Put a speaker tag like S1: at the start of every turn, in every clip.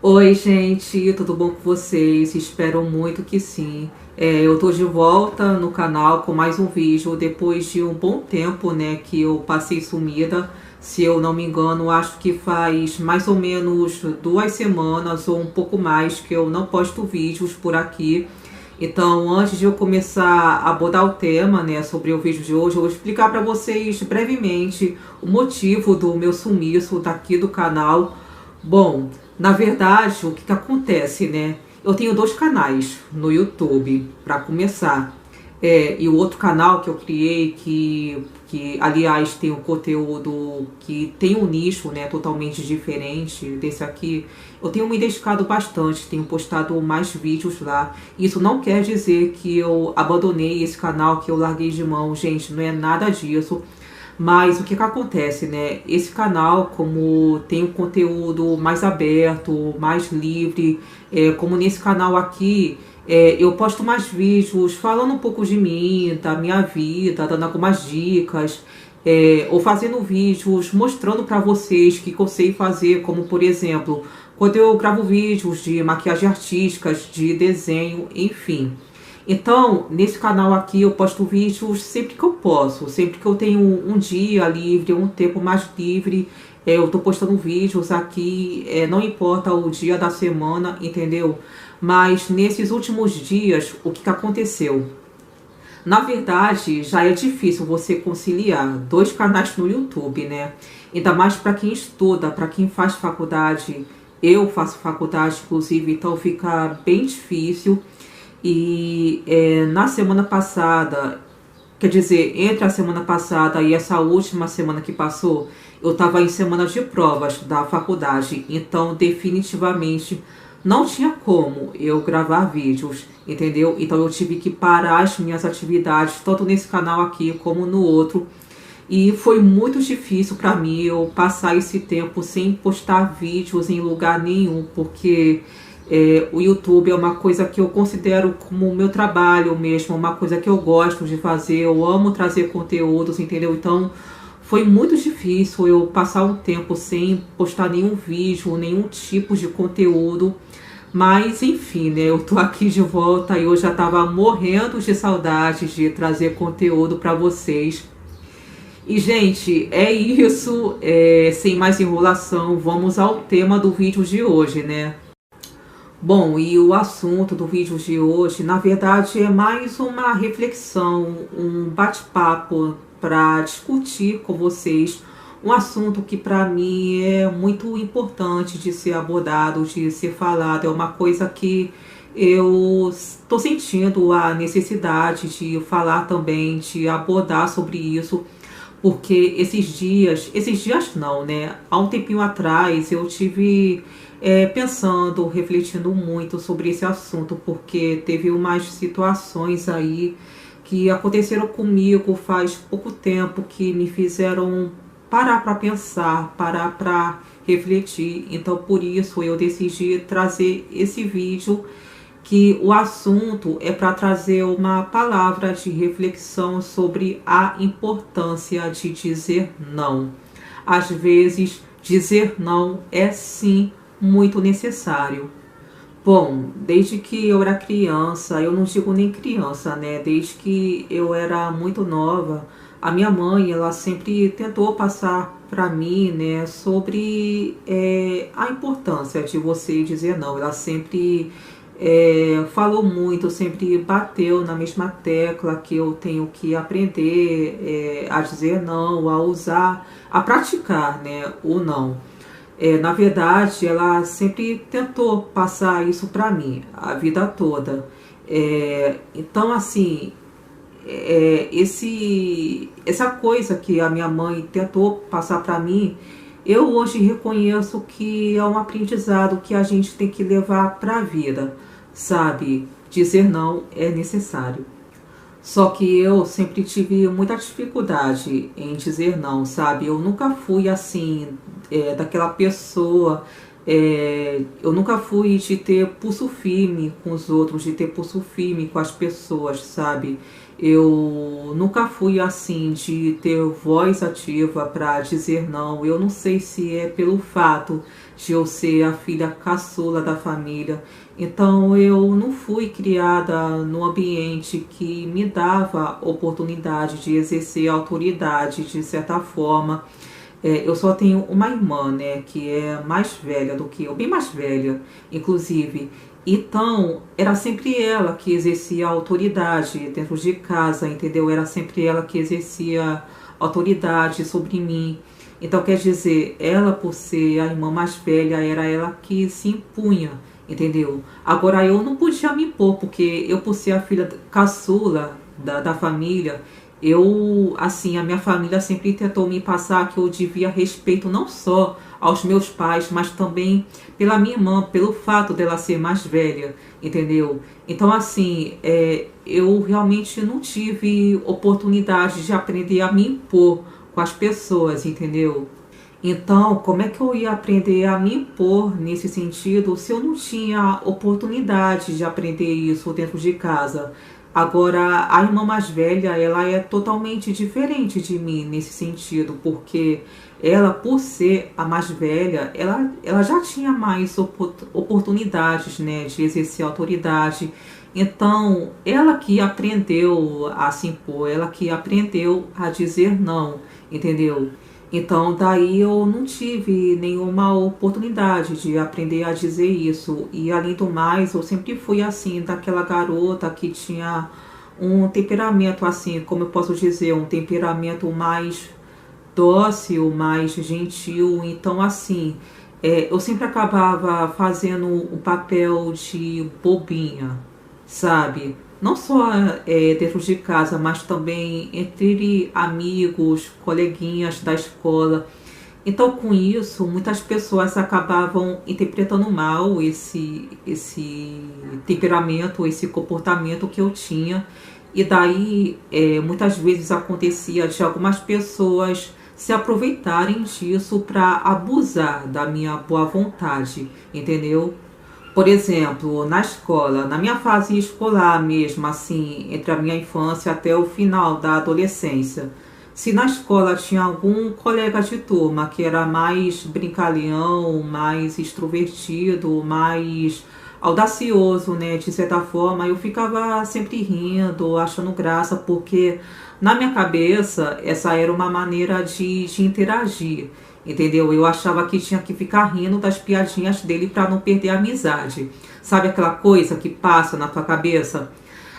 S1: Oi, gente, tudo bom com vocês? Espero muito que sim. Eu tô de volta no canal com mais um vídeo depois de um bom tempo, né, que eu passei sumida. Se eu não me engano, acho que faz mais ou menos 2 semanas ou um pouco mais que eu não posto vídeos por aqui. Então, antes de eu começar a abordar o tema, né, sobre o vídeo de hoje, eu vou explicar para vocês brevemente o motivo do meu sumiço daqui do canal. Bom, na verdade, o que acontece, né? Eu tenho dois canais no YouTube, para começar. E o outro canal que eu criei, que aliás tem um conteúdo que tem um nicho, né, totalmente diferente desse aqui. Eu tenho me dedicado bastante, tenho postado mais vídeos lá. Isso não quer dizer que eu abandonei esse canal, que eu larguei de mão, gente, não é nada disso. Mas o que acontece, né? Esse canal, como tem um conteúdo mais aberto, mais livre, como nesse canal aqui, eu posto mais vídeos falando um pouco de mim, da minha vida, dando algumas dicas, ou fazendo vídeos mostrando para vocês o que eu sei fazer, como por exemplo, quando eu gravo vídeos de maquiagem artísticas, de desenho, enfim. Então, nesse canal aqui eu posto vídeos sempre que eu posso, sempre que eu tenho um dia livre, um tempo mais livre, eu tô postando vídeos aqui, não importa o dia da semana, entendeu? Mas nesses últimos dias, o que aconteceu? Na verdade, já é difícil você conciliar dois canais no YouTube, né? Ainda mais para quem estuda, para quem faz faculdade. Eu faço faculdade, inclusive, então fica bem difícil. E na semana passada, quer dizer, entre a semana passada e essa última semana que passou, eu estava em semana de provas da faculdade, então definitivamente não tinha como eu gravar vídeos, entendeu? Então eu tive que parar as minhas atividades, tanto nesse canal aqui como no outro. E foi muito difícil para mim eu passar esse tempo sem postar vídeos em lugar nenhum, porque o YouTube é uma coisa que eu considero como meu trabalho mesmo, uma coisa que eu gosto de fazer, eu amo trazer conteúdos, entendeu? Então foi muito difícil eu passar um tempo sem postar nenhum vídeo, nenhum tipo de conteúdo. Mas enfim, né? Eu tô aqui de volta e eu já tava morrendo de saudades de trazer conteúdo para vocês. E, gente, é isso. Sem mais enrolação, vamos ao tema do vídeo de hoje, né? Bom, e o assunto do vídeo de hoje, na verdade, é mais uma reflexão, um bate-papo para discutir com vocês um assunto que para mim é muito importante de ser abordado, de ser falado. É uma coisa que eu estou sentindo a necessidade de falar também, de abordar sobre isso, porque esses dias não, né? Há um tempinho atrás eu tive pensando, refletindo muito sobre esse assunto, porque teve umas situações aí que aconteceram comigo faz pouco tempo que me fizeram parar para pensar, parar para refletir. Então, por isso eu decidi trazer esse vídeo, que o assunto é para trazer uma palavra de reflexão sobre a importância de dizer não. Às vezes, dizer não é sim muito necessário. Bom, desde que eu era criança, eu não digo nem criança, né? Desde que eu era muito nova, a minha mãe, ela sempre tentou passar para mim, né, sobre a importância de você dizer não. Ela sempre falou muito, sempre bateu na mesma tecla que eu tenho que aprender a dizer não, a usar, a praticar, né, o não. Na verdade, ela sempre tentou passar isso para mim a vida toda. Então, assim, essa coisa que a minha mãe tentou passar para mim, eu hoje reconheço que é um aprendizado que a gente tem que levar para a vida, sabe? Dizer não é necessário. Só que eu sempre tive muita dificuldade em dizer não, sabe? Eu nunca fui assim, daquela pessoa. Eu nunca fui de ter pulso firme com os outros, de ter pulso firme com as pessoas, sabe? Eu nunca fui assim de ter voz ativa para dizer não. Eu não sei se é pelo fato de eu ser a filha caçula da família. Então eu não fui criada num ambiente que me dava oportunidade de exercer autoridade de certa forma. Eu só tenho uma irmã, né, que é mais velha do que eu, bem mais velha, inclusive. Então, era sempre ela que exercia a autoridade dentro de casa, entendeu? Era sempre ela que exercia autoridade sobre mim. Então, quer dizer, ela, por ser a irmã mais velha, era ela que se impunha, entendeu? Agora, eu não podia me impor, porque eu, por ser a filha caçula da família, eu, assim, a minha família sempre tentou me passar que eu devia respeito não só aos meus pais, mas também pela minha irmã, pelo fato dela ser mais velha, entendeu? Então, assim, eu realmente não tive oportunidade de aprender a me impor com as pessoas, entendeu? Então, como é que eu ia aprender a me impor nesse sentido se eu não tinha oportunidade de aprender isso dentro de casa? Agora, a irmã mais velha, ela é totalmente diferente de mim nesse sentido, porque ela, por ser a mais velha, ela já tinha mais oportunidades, né, de exercer autoridade. Então, ela que aprendeu a se impor, ela que aprendeu a dizer não, entendeu? Então, daí eu não tive nenhuma oportunidade de aprender a dizer isso. E, além do mais, eu sempre fui assim, daquela garota que tinha um temperamento assim, como eu posso dizer, um temperamento mais dócil, mais gentil. Então, assim, eu sempre acabava fazendo o papel de bobinha, sabe? Não só dentro de casa, mas também entre amigos, coleguinhas da escola. Então, com isso, muitas pessoas acabavam interpretando mal esse temperamento, esse comportamento que eu tinha. E daí, muitas vezes acontecia de algumas pessoas se aproveitarem disso para abusar da minha boa vontade, entendeu? Por exemplo, na escola, na minha fase escolar mesmo, assim, entre a minha infância até o final da adolescência, se na escola tinha algum colega de turma que era mais brincalhão, mais extrovertido, mais audacioso, né, de certa forma, eu ficava sempre rindo, achando graça, porque na minha cabeça essa era uma maneira de interagir. Entendeu? Eu achava que tinha que ficar rindo das piadinhas dele para não perder a amizade. Sabe aquela coisa que passa na tua cabeça?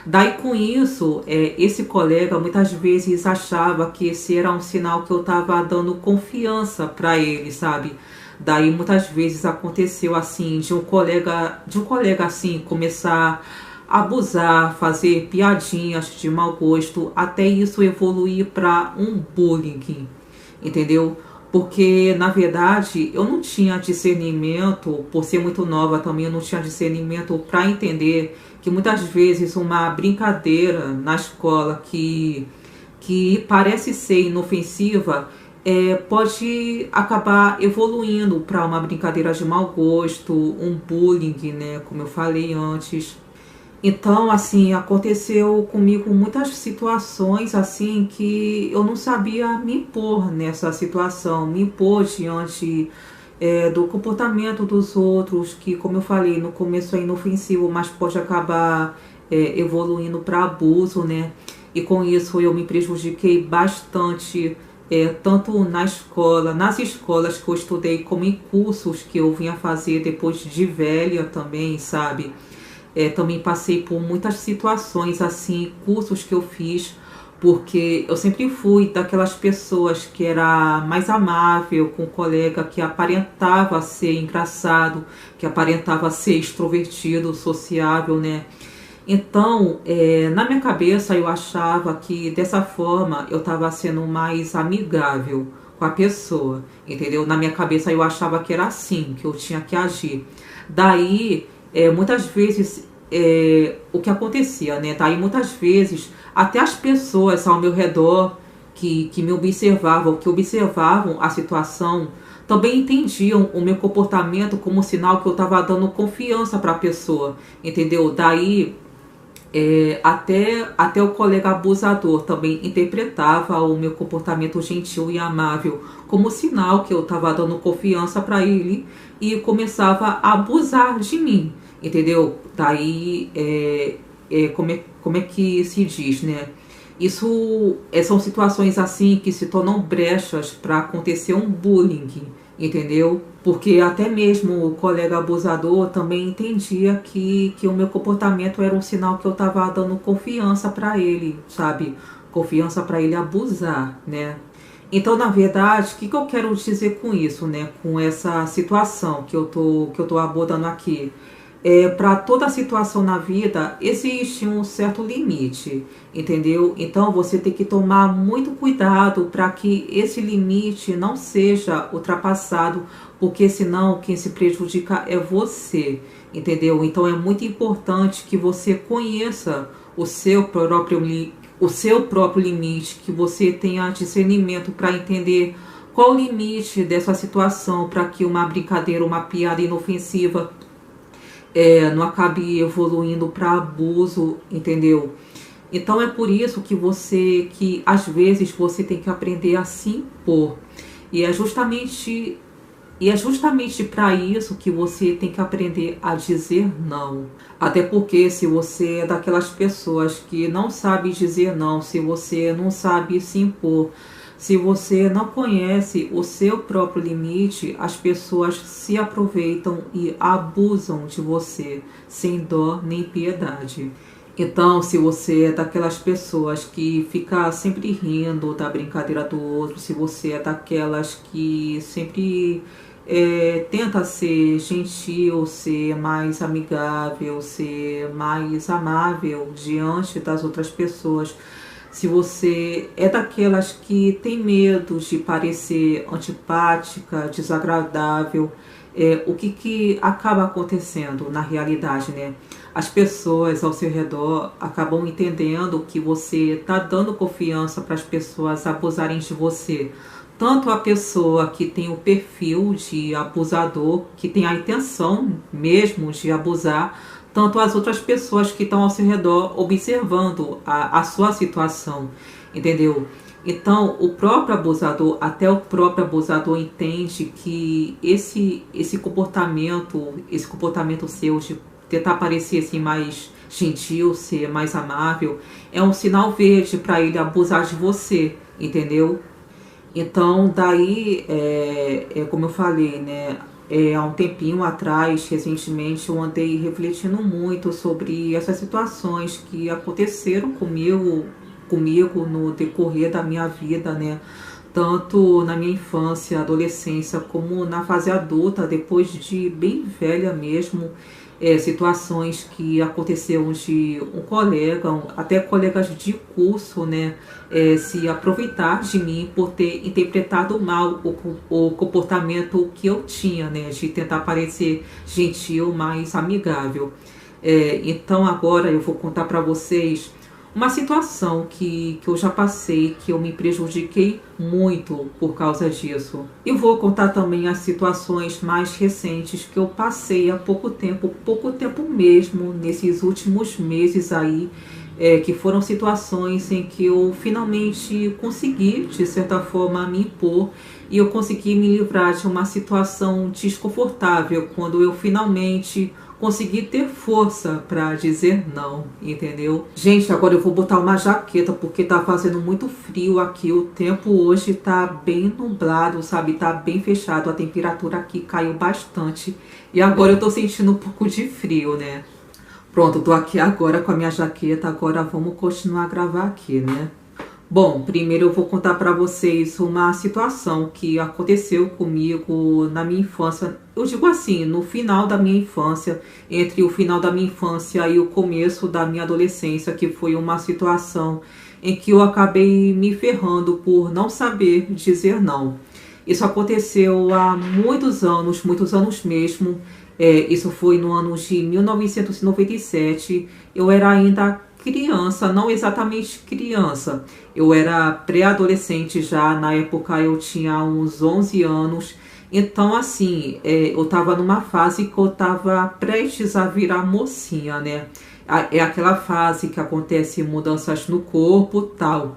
S1: Daí com isso, esse colega muitas vezes achava que esse era um sinal que eu estava dando confiança para ele, sabe? Daí muitas vezes aconteceu assim, de um colega assim começar a abusar, fazer piadinhas de mau gosto, até isso evoluir para um bullying, entendeu? Porque, na verdade, eu não tinha discernimento, por ser muito nova também, eu não tinha discernimento para entender que muitas vezes uma brincadeira na escola que parece ser inofensiva pode acabar evoluindo para uma brincadeira de mau gosto, um bullying, né, como eu falei antes. Então, assim, aconteceu comigo muitas situações assim que eu não sabia me impor nessa situação, me impor diante do comportamento dos outros, que, como eu falei, no começo é inofensivo, mas pode acabar evoluindo para abuso, né? E com isso eu me prejudiquei bastante, tanto na escola, nas escolas que eu estudei, como em cursos que eu vinha fazer depois de velha também, sabe? Também passei por muitas situações assim, cursos que eu fiz, porque eu sempre fui daquelas pessoas que era mais amável com o colega, que aparentava ser engraçado, que aparentava ser extrovertido, sociável, né? Então, na minha cabeça eu achava que dessa forma eu estava sendo mais amigável com a pessoa, entendeu? Na minha cabeça eu achava que era assim, que eu tinha que agir. Daí muitas vezes o que acontecia, né? Daí muitas vezes até as pessoas ao meu redor que me observavam, que observavam a situação, também entendiam o meu comportamento como sinal que eu estava dando confiança para a pessoa, entendeu? Daí Até o colega abusador também interpretava o meu comportamento gentil e amável como sinal que eu estava dando confiança para ele e começava a abusar de mim, entendeu? Daí, como é que se diz, né? Isso são situações assim que se tornam brechas para acontecer um bullying, entendeu? Porque até mesmo o colega abusador também entendia que o meu comportamento era um sinal que eu estava dando confiança para ele, sabe? Confiança para ele abusar, né? Então, na verdade, o que eu quero dizer com isso, né? Com essa situação que eu tô abordando aqui. Para toda situação na vida existe um certo limite, entendeu? Então você tem que tomar muito cuidado para que esse limite não seja ultrapassado, porque senão quem se prejudica é você, entendeu? Então é muito importante que você conheça o seu próprio limite, que você tenha discernimento para entender qual o limite dessa situação, para que uma brincadeira, uma piada inofensiva não acabe evoluindo para abuso, entendeu? Então é por isso que às vezes você tem que aprender a se impor. E é justamente para isso que você tem que aprender a dizer não. Até porque se você é daquelas pessoas que não sabe dizer não, se você não sabe se impor, se você não conhece o seu próprio limite, as pessoas se aproveitam e abusam de você, sem dó nem piedade. Então, se você é daquelas pessoas que fica sempre rindo da brincadeira do outro, se você é daquelas que sempre tenta ser gentil, ser mais amigável, ser mais amável diante das outras pessoas, se você é daquelas que tem medo de parecer antipática, desagradável, o que acaba acontecendo na realidade, né? As pessoas ao seu redor acabam entendendo que você está dando confiança para as pessoas abusarem de você. Tanto a pessoa que tem o perfil de abusador, que tem a intenção mesmo de abusar, tanto as outras pessoas que estão ao seu redor observando a sua situação, entendeu? Então, até o próprio abusador entende que esse comportamento seu de tentar parecer assim mais gentil, ser mais amável, é um sinal verde para ele abusar de você, entendeu? Então, daí, como eu falei, né? Há um tempinho atrás, recentemente, eu andei refletindo muito sobre essas situações que aconteceram comigo no decorrer da minha vida, né? Tanto na minha infância, adolescência, como na fase adulta, depois de bem velha mesmo, situações que aconteceram de um colega, até colegas de curso, né, se aproveitar de mim por ter interpretado mal o comportamento que eu tinha, né, de tentar parecer gentil, mais amigável. Então agora eu vou contar para vocês uma situação que eu já passei, que eu me prejudiquei muito por causa disso. E vou contar também as situações mais recentes que eu passei há pouco tempo mesmo, nesses últimos meses aí, que foram situações em que eu finalmente consegui, de certa forma, me impor e eu consegui me livrar de uma situação desconfortável quando eu finalmente consegui ter força para dizer não, entendeu? Gente, agora eu vou botar uma jaqueta porque tá fazendo muito frio aqui. O tempo hoje tá bem nublado, sabe? Tá bem fechado. A temperatura aqui caiu bastante e agora eu tô sentindo um pouco de frio, né? Pronto, tô aqui agora com a minha jaqueta. Agora vamos continuar a gravar aqui, né? Bom, primeiro eu vou contar para vocês uma situação que aconteceu comigo na minha infância. Eu digo assim, no final da minha infância, entre o final da minha infância e o começo da minha adolescência, que foi uma situação em que eu acabei me ferrando por não saber dizer não. Isso aconteceu há muitos anos mesmo. Isso foi no ano de 1997. Eu era ainda criança, não exatamente criança. Eu era pré-adolescente já, na época eu tinha uns 11 anos. Então, assim, eu tava numa fase que eu tava prestes a virar mocinha, né? É aquela fase que acontece mudanças no corpo, tal.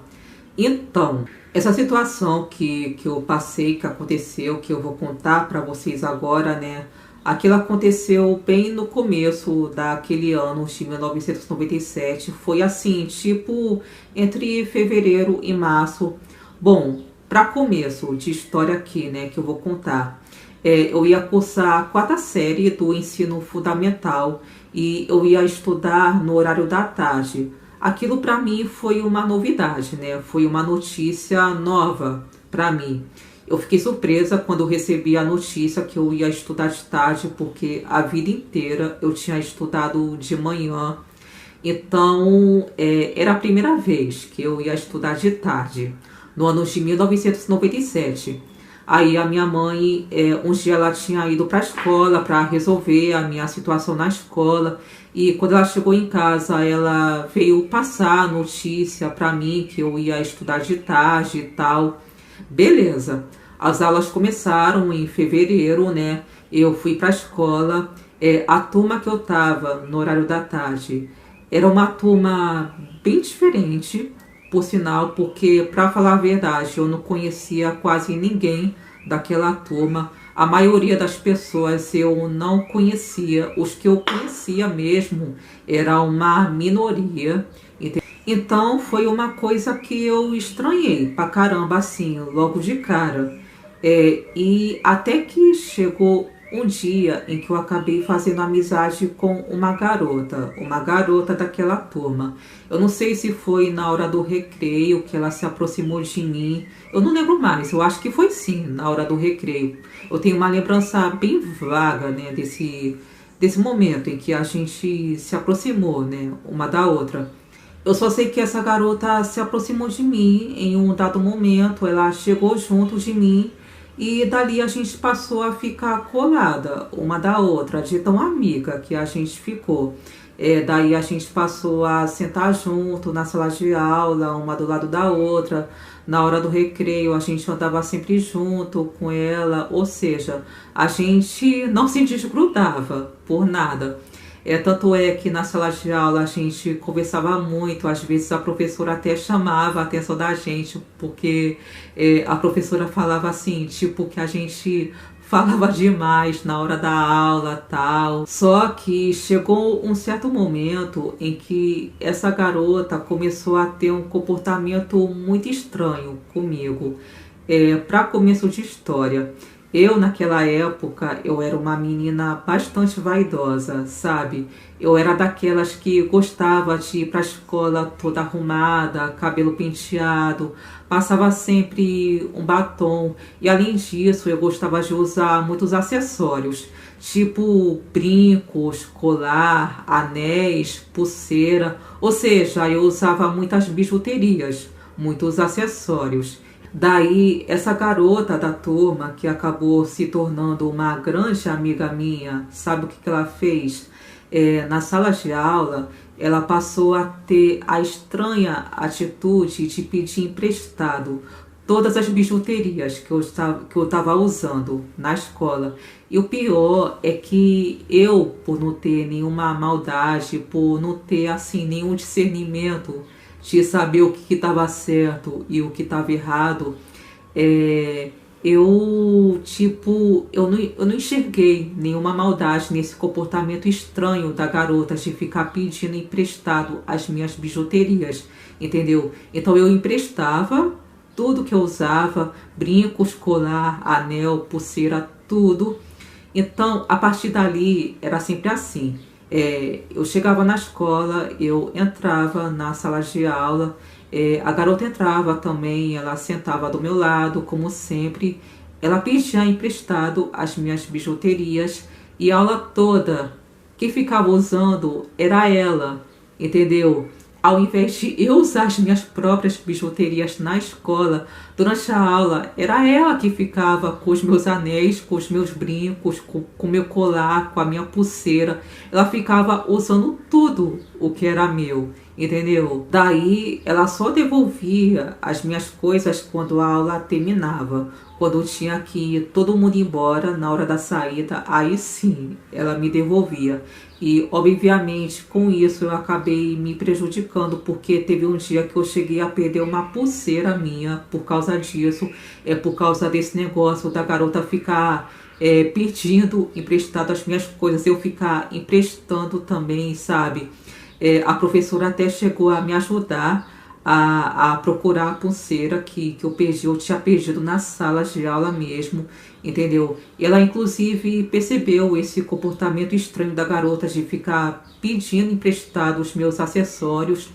S1: Então, essa situação que eu passei, que aconteceu, que eu vou contar para vocês agora, né? Aquilo aconteceu bem no começo daquele ano de 1997. Foi assim, tipo, entre fevereiro e março. Bom, para começo de história aqui, né, que eu vou contar. Eu ia cursar a quarta série do ensino fundamental e eu ia estudar no horário da tarde. Aquilo para mim foi uma novidade, né? Foi uma notícia nova para mim. Eu fiquei surpresa quando eu recebi a notícia que eu ia estudar de tarde, porque a vida inteira eu tinha estudado de manhã. Então, era a primeira vez que eu ia estudar de tarde, no ano de 1997. Aí a minha mãe, um dia ela tinha ido para a escola para resolver a minha situação na escola. E quando ela chegou em casa, ela veio passar a notícia para mim que eu ia estudar de tarde e tal. Beleza. As aulas começaram em fevereiro, né? Eu fui para a escola. A turma que eu tava no horário da tarde era uma turma bem diferente, por sinal, porque, para falar a verdade, eu não conhecia quase ninguém daquela turma. A maioria das pessoas eu não conhecia. Os que eu conhecia mesmo era uma minoria. Então foi uma coisa que eu estranhei pra caramba, assim, logo de cara. E até que chegou um dia em que eu acabei fazendo amizade com uma garota daquela turma. Eu não sei se foi na hora do recreio que ela se aproximou de mim. Eu não lembro mais, eu acho que foi sim, na hora do recreio. Eu tenho uma lembrança bem vaga, né, desse momento em que a gente se aproximou, né, uma da outra. Eu só sei que essa garota se aproximou de mim em um dado momento, ela chegou junto de mim e dali a gente passou a ficar colada uma da outra, de tão amiga que a gente ficou. Daí a gente passou a sentar junto na sala de aula, uma do lado da outra. Na hora do recreio a gente andava sempre junto com ela, ou seja, a gente não se desgrudava por nada. Tanto é que na sala de aula a gente conversava muito, às vezes a professora até chamava a atenção da gente, porque a professora falava assim, tipo, que a gente falava demais na hora da aula, tal. Só que chegou um certo momento em que essa garota começou a ter um comportamento muito estranho comigo. Para começo de história, eu naquela época eu era uma menina bastante vaidosa, sabe? Eu era daquelas que gostava de ir para a escola toda arrumada, cabelo penteado, passava sempre um batom e além disso eu gostava de usar muitos acessórios, tipo brincos, colar, anéis, pulseira, ou seja, eu usava muitas bijuterias, muitos acessórios. Daí, essa garota da turma, que acabou se tornando uma grande amiga minha, sabe o que ela fez? Na sala de aula, ela passou a ter a estranha atitude de pedir emprestado todas as bijuterias que eu estava usando na escola. E o pior é que eu, por não ter nenhuma maldade, por não ter assim nenhum discernimento de saber o que estava certo e o que estava errado, eu não enxerguei nenhuma maldade nesse comportamento estranho da garota de ficar pedindo emprestado as minhas bijuterias, entendeu? Então eu emprestava tudo que eu usava, brincos, colar, anel, pulseira, tudo. Então, a partir dali, era sempre assim. Eu chegava na escola, eu entrava na sala de aula, a garota entrava também, ela sentava do meu lado, como sempre. Ela pedia emprestado as minhas bijuterias e a aula toda, quem ficava usando era ela, entendeu? Ao invés de eu usar as minhas próprias bijuterias na escola, durante a aula, era ela que ficava com os meus anéis, com os meus brincos, com o meu colar, com a minha pulseira. Ela ficava usando tudo o que era meu, entendeu? Daí ela só devolvia as minhas coisas quando a aula terminava. Quando eu tinha que ir todo mundo embora na hora da saída, aí sim ela me devolvia. E obviamente com isso eu acabei me prejudicando, porque teve um dia que eu cheguei a perder uma pulseira minha por causa disso, por causa desse negócio da garota ficar pedindo emprestado as minhas coisas, eu ficar emprestando também, sabe? A professora até chegou a me ajudar a procurar a pulseira que eu perdi, eu tinha perdido na sala de aula mesmo, entendeu? E ela inclusive percebeu esse comportamento estranho da garota de ficar pedindo emprestado os meus acessórios.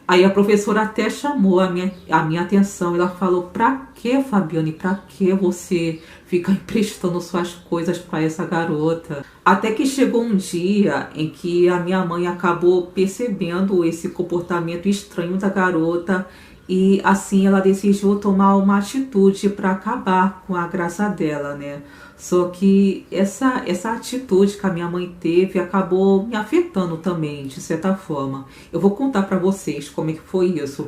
S1: Aí a professora até chamou a minha atenção. Ela falou: pra que, Fabiane? Pra que você fica emprestando suas coisas para essa garota? Até que chegou um dia em que a minha mãe acabou percebendo esse comportamento estranho da garota. E assim ela decidiu tomar uma atitude para acabar com a graça dela, né? Só que essa atitude que a minha mãe teve acabou me afetando também, de certa forma. Eu vou contar para vocês como é que foi isso.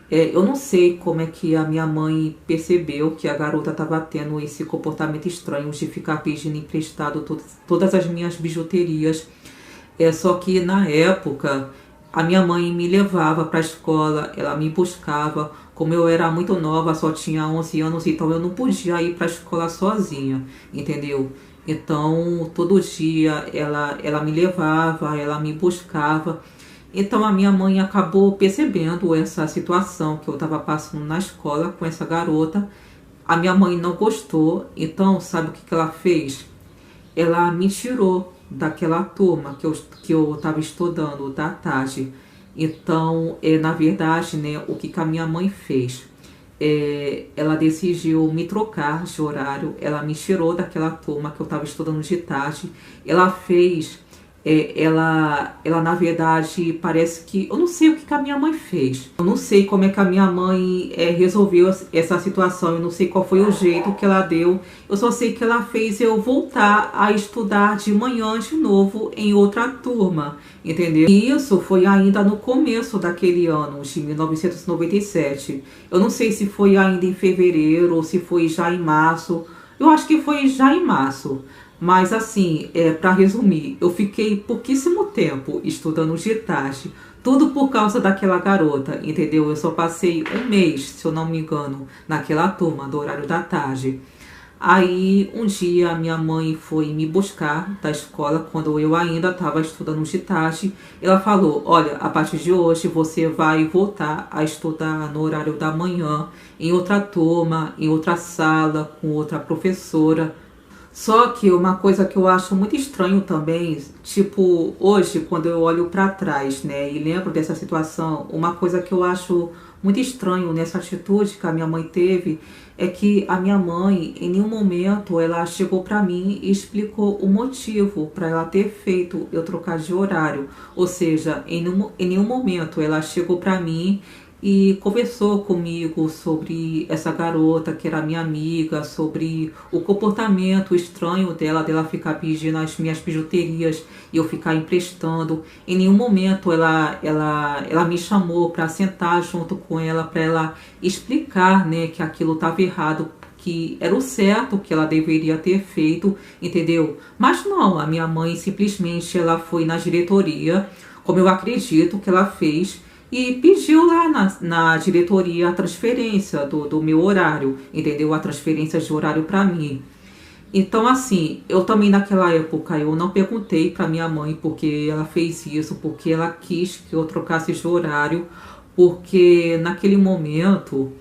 S1: Eu não sei como é que a minha mãe percebeu que a garota estava tendo esse comportamento estranho de ficar pedindo emprestado todas as minhas bijuterias. Só que na época a minha mãe me levava para a escola, ela me buscava. Como eu era muito nova, só tinha 11 anos, então eu não podia ir para a escola sozinha, entendeu? Então todo dia ela me levava, ela me buscava. Então a minha mãe acabou percebendo essa situação que eu estava passando na escola com essa garota. A minha mãe não gostou, então sabe o que ela fez? Ela me tirou daquela turma que eu estava estudando da tarde. Então, na verdade, né, o que a minha mãe fez? Ela decidiu me trocar de horário, ela me tirou daquela turma que eu estava estudando de tarde. Ela fez, ela na verdade, parece que, eu não sei o que a minha mãe fez. Eu não sei como é que a minha mãe resolveu essa situação, eu não sei qual foi o jeito que ela deu. Eu só sei que ela fez eu voltar a estudar de manhã de novo em outra turma, entendeu? E isso foi ainda no começo daquele ano, de 1997. Eu não sei se foi ainda em fevereiro ou se foi já em março. Eu acho que foi já em março. Mas assim, para resumir, eu fiquei pouquíssimo tempo estudando de tarde, tudo por causa daquela garota, entendeu? Eu só passei um mês, se eu não me engano, naquela turma do horário da tarde. Aí um dia minha mãe foi me buscar da escola quando eu ainda estava estudando de tarde. Ela falou: olha, a partir de hoje você vai voltar a estudar no horário da manhã, em outra turma, em outra sala, com outra professora. Só que uma coisa que eu acho muito estranho também, tipo, hoje, quando eu olho para trás, né, e lembro dessa situação, uma coisa que eu acho muito estranho nessa atitude que a minha mãe teve é que a minha mãe, em nenhum momento, ela chegou para mim e explicou o motivo para ela ter feito eu trocar de horário. Ou seja, em nenhum momento ela chegou para mim e conversou comigo sobre essa garota que era minha amiga, sobre o comportamento estranho dela ficar pedindo as minhas bijuterias e eu ficar emprestando. Em nenhum momento ela me chamou para sentar junto com ela, para ela explicar, né, que aquilo estava errado, que era o certo que ela deveria ter feito, entendeu? Mas não, a minha mãe simplesmente ela foi na diretoria, como eu acredito que ela fez, e pediu lá na diretoria a transferência do meu horário, entendeu? A transferência de horário para mim. Então, assim, eu também naquela época eu não perguntei para minha mãe porque ela fez isso, porque ela quis que eu trocasse de horário, porque naquele momento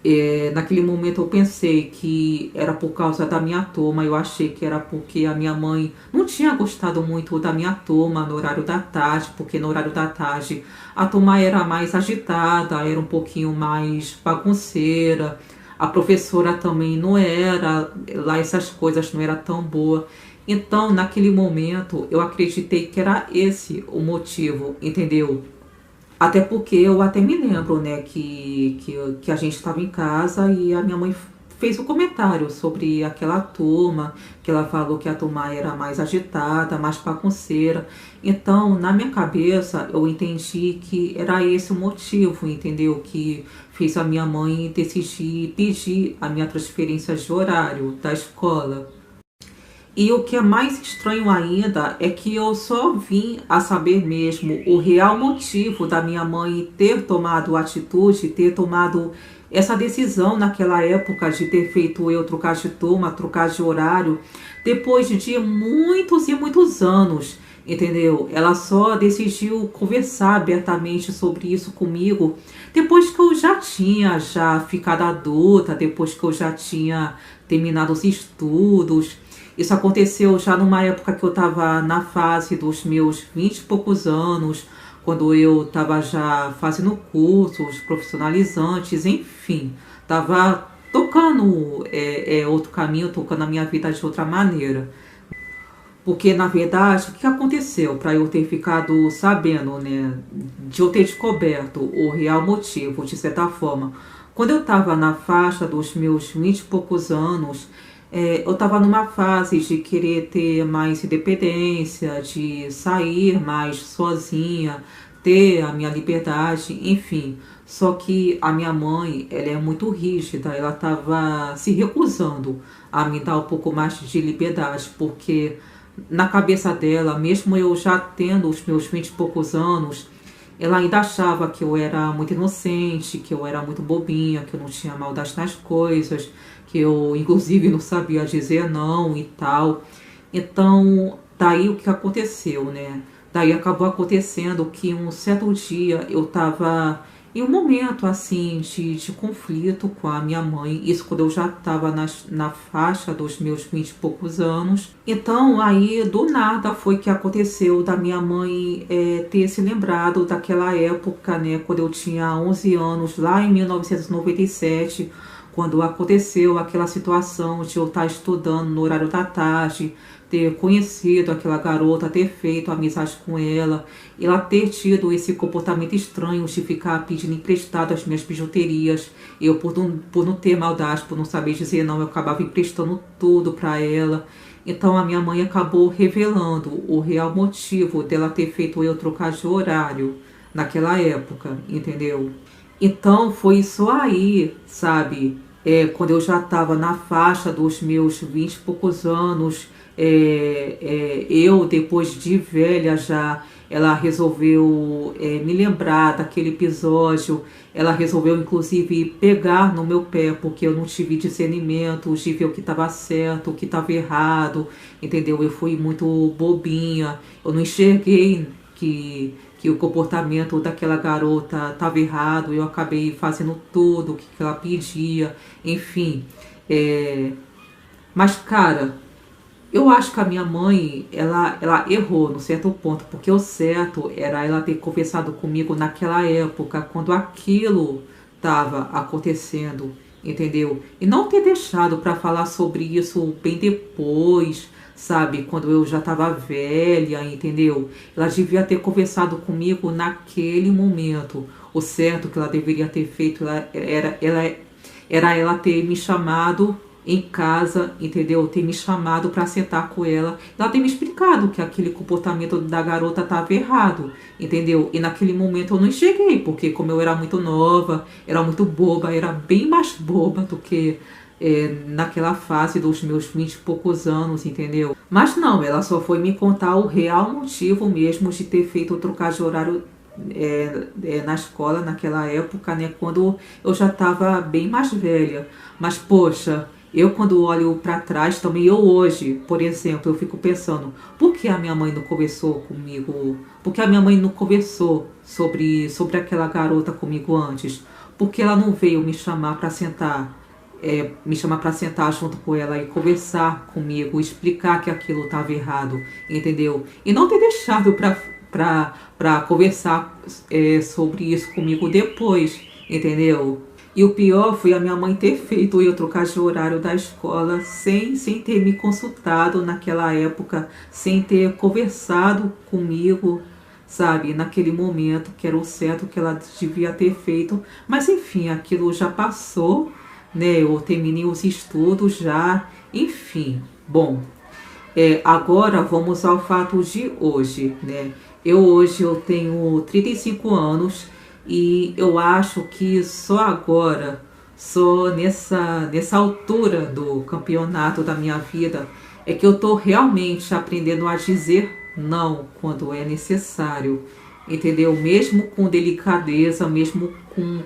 S1: eu pensei que era por causa da minha turma, eu achei que era porque a minha mãe não tinha gostado muito da minha turma no horário da tarde, porque no horário da tarde a turma era mais agitada, era um pouquinho mais bagunceira, a professora também não era, lá essas coisas não era tão boa. Então, naquele momento, eu acreditei que era esse o motivo, entendeu? Até porque eu até me lembro, né, que a gente estava em casa e a minha mãe fez um comentário sobre aquela turma, que ela falou que a turma era mais agitada, mais bagunceira. Então, na minha cabeça, eu entendi que era esse o motivo, entendeu? Que fez a minha mãe decidir pedir a minha transferência de horário da escola. E o que é mais estranho ainda é que eu só vim a saber mesmo o real motivo da minha mãe ter tomado atitude, ter tomado essa decisão naquela época de ter feito eu trocar de turma, trocar de horário, depois de muitos e muitos anos, entendeu? Ela só decidiu conversar abertamente sobre isso comigo depois que eu já ficado adulta, depois que eu já tinha terminado os estudos. Isso aconteceu já numa época que eu estava na fase dos meus 20 e poucos anos, quando eu estava já fazendo cursos profissionalizantes, enfim, estava tocando outro caminho, tocando a minha vida de outra maneira. Porque, na verdade, o que aconteceu para eu ter ficado sabendo, né, de eu ter descoberto o real motivo, de certa forma? Quando eu estava na faixa dos meus 20 e poucos anos, eu estava numa fase de querer ter mais independência, de sair mais sozinha, ter a minha liberdade, enfim. Só que a minha mãe, ela é muito rígida, ela estava se recusando a me dar um pouco mais de liberdade, porque na cabeça dela, mesmo eu já tendo os meus 20 e poucos anos, ela ainda achava que eu era muito inocente, que eu era muito bobinha, que eu não tinha maldade nas coisas, que eu, inclusive, não sabia dizer não e tal. Então, daí o que aconteceu, né? Daí acabou acontecendo que um certo dia eu estava em um momento assim de conflito com a minha mãe, isso quando eu já estava na faixa dos meus 20 e poucos anos. Então aí do nada foi que aconteceu da minha mãe ter se lembrado daquela época, né, quando eu tinha 11 anos, lá em 1997, quando aconteceu aquela situação de eu estar estudando no horário da tarde, ter conhecido aquela garota, ter feito amizade com ela, ela ter tido esse comportamento estranho de ficar pedindo emprestado as minhas bijuterias. Eu, por não ter maldade, por não saber dizer não, eu acabava emprestando tudo para ela. Então a minha mãe acabou revelando o real motivo dela ter feito eu trocar de horário naquela época, entendeu? Então foi isso aí, sabe? Quando eu já estava na faixa dos meus 20 e poucos anos, eu, depois de velha já, ela resolveu me lembrar daquele episódio. Ela resolveu, inclusive, pegar no meu pé, porque eu não tive discernimento de ver o que estava certo, o que estava errado, entendeu? Eu fui muito bobinha, eu não enxerguei que o comportamento daquela garota estava errado, eu acabei fazendo tudo o que ela pedia, enfim. Mas, cara, eu acho que a minha mãe, ela errou no certo ponto, porque o certo era ela ter conversado comigo naquela época, quando aquilo estava acontecendo, entendeu? E não ter deixado para falar sobre isso bem depois, sabe? Quando eu já estava velha, entendeu? Ela devia ter conversado comigo naquele momento. O certo que ela deveria ter feito era ela ter me chamado em casa, entendeu? Ter me chamado para sentar com ela. Ela ter me explicado que aquele comportamento da garota estava errado, entendeu? E naquele momento eu não enxerguei, porque como eu era muito nova, era muito boba, era bem mais boba do que naquela fase dos meus 20 e poucos anos, entendeu? Mas não, ela só foi me contar o real motivo mesmo de ter feito eu trocar de horário na escola naquela época, né? Quando eu já estava bem mais velha. Mas, poxa, eu quando olho para trás, também eu hoje, por exemplo, eu fico pensando, por que a minha mãe não conversou comigo? Por que a minha mãe não conversou sobre aquela garota comigo antes? Por que ela não veio me chamar para sentar? Me chamar para sentar junto com ela e conversar comigo, explicar que aquilo estava errado, entendeu? E não ter deixado para conversar sobre isso comigo depois, entendeu? E o pior foi a minha mãe ter feito eu trocar de horário da escola sem ter me consultado naquela época, sem ter conversado comigo, sabe, naquele momento, que era o certo que ela devia ter feito. Mas enfim, aquilo já passou, né? Eu terminei os estudos já, enfim. Bom, agora vamos ao fato de hoje, né? Eu tenho 35 anos e eu acho que só agora, só nessa altura do campeonato da minha vida, é que eu tô realmente aprendendo a dizer não quando é necessário, entendeu? Mesmo com delicadeza, mesmo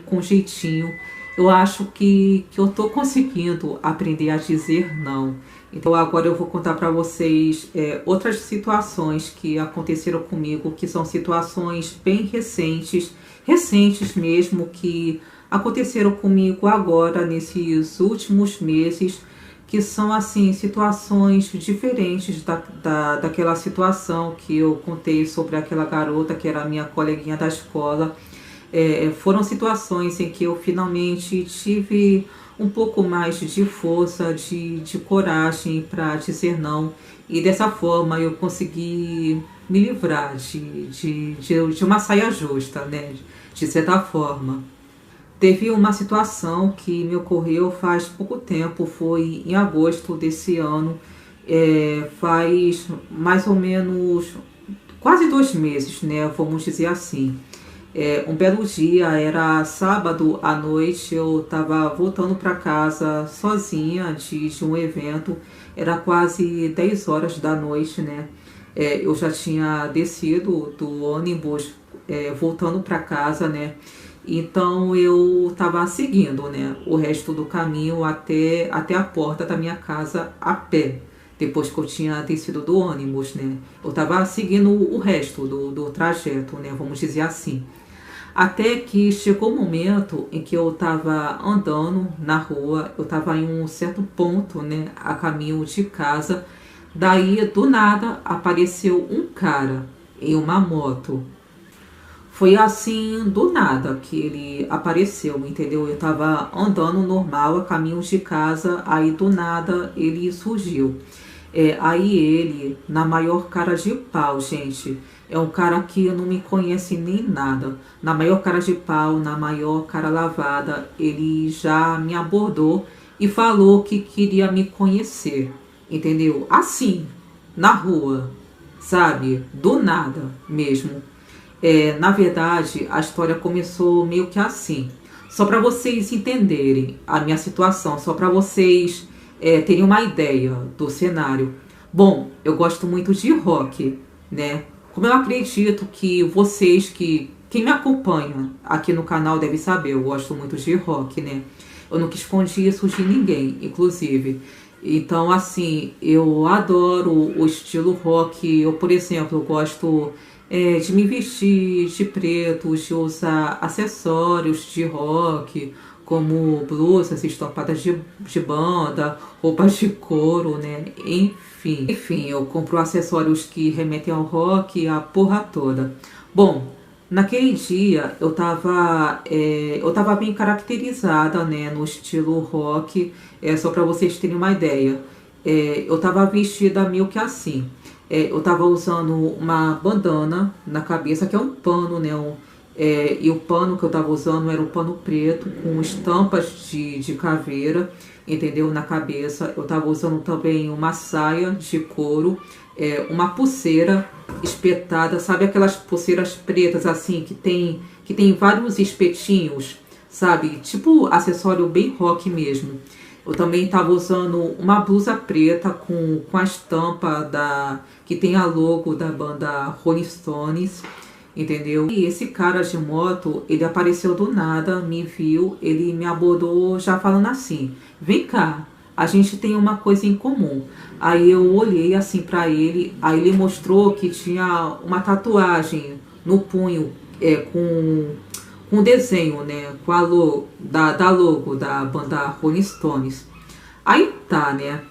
S1: com jeitinho, eu acho que eu tô conseguindo aprender a dizer não. Então agora eu vou contar para vocês outras situações que aconteceram comigo, que são situações bem recentes mesmo, que aconteceram comigo agora nesses últimos meses, que são assim situações diferentes daquela situação que eu contei sobre aquela garota que era minha coleguinha da escola. Foram situações em que eu finalmente tive um pouco mais de força, de coragem para dizer não. E dessa forma eu consegui me livrar de uma saia justa, né? De certa forma. Teve uma situação que me ocorreu faz pouco tempo, foi em agosto desse ano, faz mais ou menos quase 2 meses, né? Vamos dizer assim. Um belo dia, era sábado à noite, eu estava voltando para casa sozinha de um evento, era quase 10 horas da noite, né? Eu já tinha descido do ônibus, voltando para casa, né? Então eu estava seguindo, né, o resto do caminho até a porta da minha casa a pé. Depois que eu tinha descido do ônibus, né? Eu estava seguindo o resto do trajeto, né? Vamos dizer assim. Até que chegou o momento em que eu estava andando na rua, eu estava em um certo ponto, né, a caminho de casa. Daí, do nada, apareceu um cara em uma moto. Foi assim, do nada, que ele apareceu, entendeu? Eu estava andando normal, a caminho de casa, aí do nada ele surgiu. Aí ele, na maior cara de pau, gente, é um cara que não me conhece nem nada. Na maior cara de pau, na maior cara lavada, ele já me abordou e falou que queria me conhecer, entendeu? Assim, na rua, sabe? Do nada mesmo. Na verdade, a história começou meio que assim. Só para vocês entenderem a minha situação, só para vocês terem uma ideia do cenário. Bom, eu gosto muito de rock, né? Como eu acredito que vocês, quem me acompanha aqui no canal deve saber, eu gosto muito de rock, né? Eu nunca escondi isso de ninguém, inclusive. Então, assim, eu adoro o estilo rock. Eu, por exemplo, eu gosto de me vestir de preto, de usar acessórios de rock, como blusas estampadas de banda, roupas de couro, né? Enfim, eu compro acessórios que remetem ao rock, a porra toda. Bom, naquele dia eu tava bem caracterizada, né, no estilo rock, só para vocês terem uma ideia. Eu tava vestida meio que assim. Eu tava usando uma bandana na cabeça, que é um pano, né? E o pano que eu tava usando era um pano preto, com estampas de caveira, entendeu? Na cabeça. Eu tava usando também uma saia de couro, uma pulseira espetada, sabe aquelas pulseiras pretas assim, que tem vários espetinhos, sabe? Tipo acessório bem rock mesmo. Eu também estava usando uma blusa preta com a estampa que tem a logo da banda Rolling Stones, entendeu? E esse cara de moto, ele apareceu do nada, me viu, ele me abordou já falando assim: vem cá, a gente tem uma coisa em comum. Aí eu olhei assim pra ele, aí ele mostrou que tinha uma tatuagem no punho, com desenho, né, com a logo da logo da banda Rolling Stones. Aí tá, né?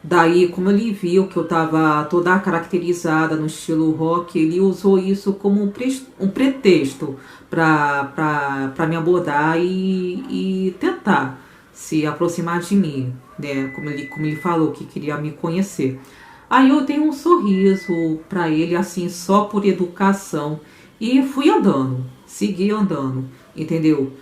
S1: Daí, como ele viu que eu tava toda caracterizada no estilo rock, ele usou isso como um pretexto pra me abordar e tentar se aproximar de mim, né? Como ele falou que queria me conhecer. Aí eu dei um sorriso pra ele, assim, só por educação, e fui andando, segui andando, entendeu?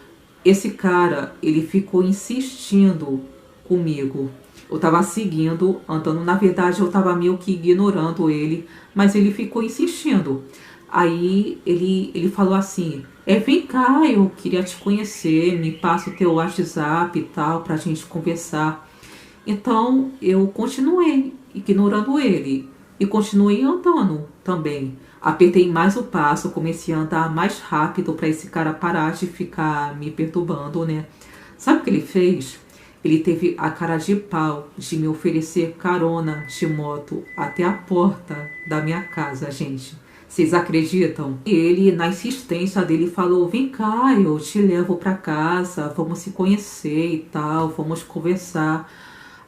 S1: esse cara, ele ficou insistindo comigo. Eu tava seguindo, andando. Na verdade, eu tava meio que ignorando ele, mas ele ficou insistindo. Aí ele falou assim: vem cá, eu queria te conhecer, me passa o teu WhatsApp e tal, pra gente conversar. Então eu continuei ignorando ele e continuei andando também. Apertei mais o passo, comecei a andar mais rápido para esse cara parar de ficar me perturbando, né? Sabe o que ele fez? Ele teve a cara de pau de me oferecer carona de moto até a porta da minha casa, gente. Vocês acreditam? E ele, na insistência dele, falou: vem cá, eu te levo para casa, vamos se conhecer e tal, vamos conversar.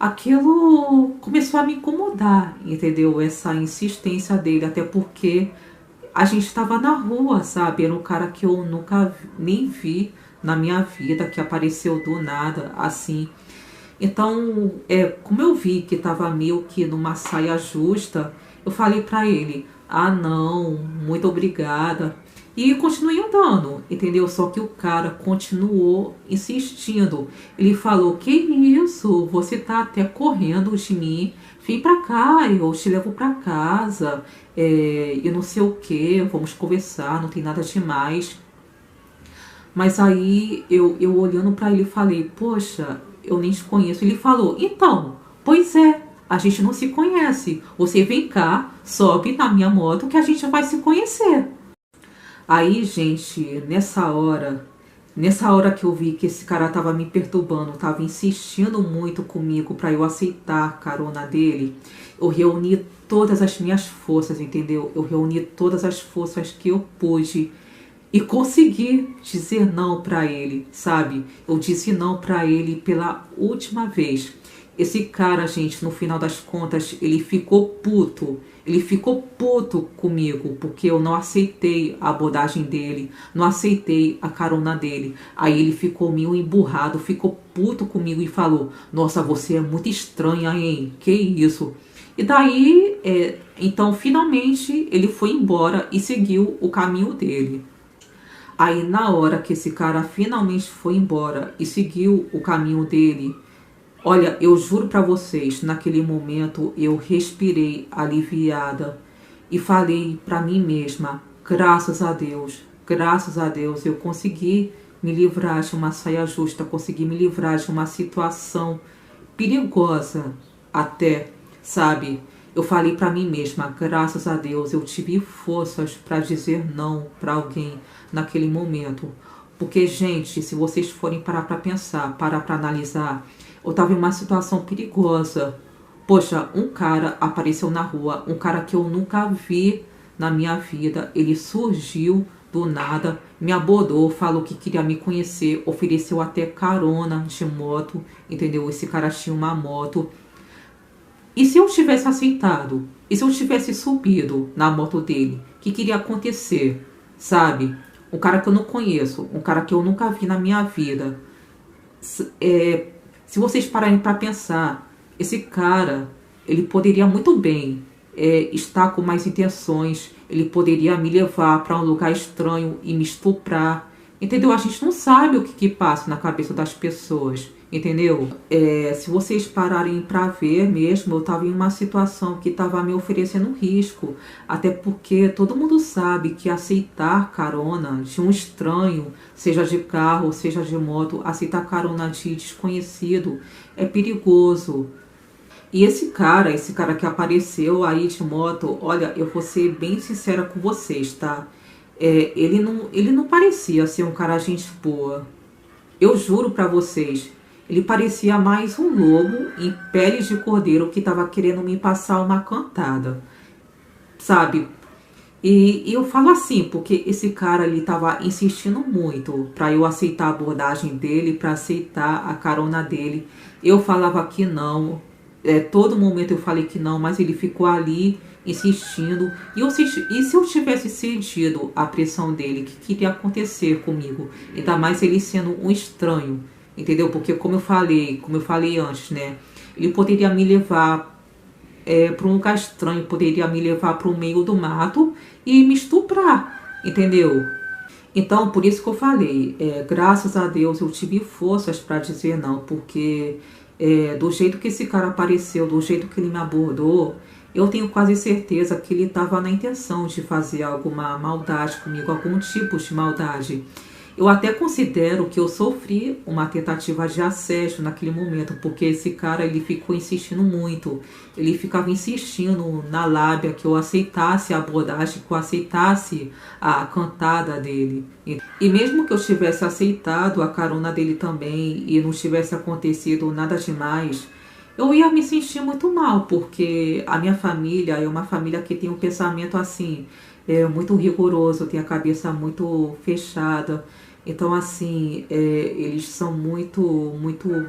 S1: Aquilo começou a me incomodar, entendeu? Essa insistência dele, até porque a gente estava na rua, sabe? Era um cara que eu nunca nem vi na minha vida, que apareceu do nada, assim. Então, como eu vi que estava meio que numa saia justa, eu falei pra ele: ah, não, muito obrigada. E continuei andando, entendeu? Só que o cara continuou insistindo. Ele falou: que isso? Você tá até correndo de mim. Vem pra cá, eu te levo pra casa. E não sei o que, vamos conversar, não tem nada demais. Mas aí eu olhando pra ele falei: poxa, eu nem te conheço. Ele falou: então, pois é, a gente não se conhece. Você vem cá, sobe na minha moto que a gente vai se conhecer. Aí, gente, nessa hora que eu vi que esse cara tava me perturbando, tava insistindo muito comigo pra eu aceitar a carona dele, eu reuni todas as minhas forças, entendeu? Eu reuni todas as forças que eu pude e consegui dizer não pra ele, sabe? Eu disse não pra ele pela última vez. Esse cara, gente, no final das contas, ele ficou puto. Ele ficou puto comigo, porque eu não aceitei a abordagem dele, não aceitei a carona dele. Aí ele ficou meio emburrado, ficou puto comigo e falou: nossa, você é muito estranha, hein? Que isso? E daí, então, finalmente, ele foi embora e seguiu o caminho dele. Aí, na hora que esse cara finalmente foi embora e seguiu o caminho dele, olha, eu juro pra vocês, naquele momento eu respirei aliviada e falei pra mim mesma: graças a Deus eu consegui me livrar de uma saia justa, consegui me livrar de uma situação perigosa até, sabe? Eu falei pra mim mesma: graças a Deus eu tive forças pra dizer não pra alguém naquele momento. Porque, gente, se vocês forem parar pra pensar, parar pra analisar, eu tava em uma situação perigosa. Poxa, um cara apareceu na rua, um cara que eu nunca vi na minha vida. Ele surgiu do nada, me abordou, falou que queria me conhecer, ofereceu até carona de moto, entendeu? Esse cara tinha uma moto. E se eu tivesse aceitado? E se eu tivesse subido na moto dele? O que queria acontecer? Sabe? Um cara que eu não conheço, um cara que eu nunca vi na minha vida. Se vocês pararem para pensar, esse cara, ele poderia muito bem estar com mais intenções, ele poderia me levar para um lugar estranho e me estuprar, entendeu? A gente não sabe o que passa na cabeça das pessoas, entendeu? Se vocês pararem para ver mesmo, eu estava em uma situação que estava me oferecendo risco, até porque todo mundo sabe que aceitar carona de um estranho, seja de carro, seja de moto, aceitar carona de desconhecido é perigoso. E esse cara que apareceu aí de moto, olha, eu vou ser bem sincera com vocês, tá? Ele não parecia ser um cara gente boa. Eu juro pra vocês, ele parecia mais um lobo em pele de cordeiro que tava querendo me passar uma cantada, sabe? E eu falo assim, porque esse cara ali tava insistindo muito pra eu aceitar a abordagem dele, pra aceitar a carona dele. Eu falava que não, todo momento eu falei que não, mas ele ficou ali insistindo. E se eu tivesse cedido à pressão dele, o que queria acontecer comigo? Ainda mais ele sendo um estranho, entendeu? Porque como eu falei antes, né? Ele poderia me levar para um lugar estranho, poderia me levar para o meio do mato e me estuprar, entendeu? Então, por isso que eu falei, graças a Deus eu tive forças para dizer não, porque do jeito que esse cara apareceu, do jeito que ele me abordou, eu tenho quase certeza que ele estava na intenção de fazer alguma maldade comigo, algum tipo de maldade. Eu até considero que eu sofri uma tentativa de assédio naquele momento, porque esse cara ele ficou insistindo muito. Ele ficava insistindo na lábia que eu aceitasse a abordagem, que eu aceitasse a cantada dele. E mesmo que eu tivesse aceitado a carona dele também e não tivesse acontecido nada demais, eu ia me sentir muito mal, porque a minha família é uma família que tem um pensamento assim, muito rigoroso, tem a cabeça muito fechada. Então, assim, eles são muito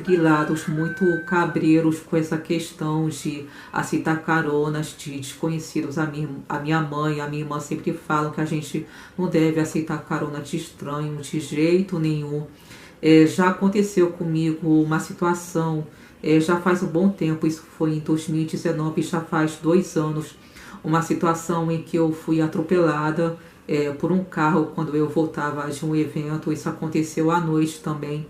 S1: grilados, muito cabreiros com essa questão de aceitar caronas de desconhecidos. A minha mãe, a minha irmã sempre falam que a gente não deve aceitar carona de estranho de jeito nenhum. Já aconteceu comigo uma situação, já faz um bom tempo, isso foi em 2019, já faz 2 anos, uma situação em que eu fui atropelada por um carro quando eu voltava de um evento. Isso aconteceu à noite também.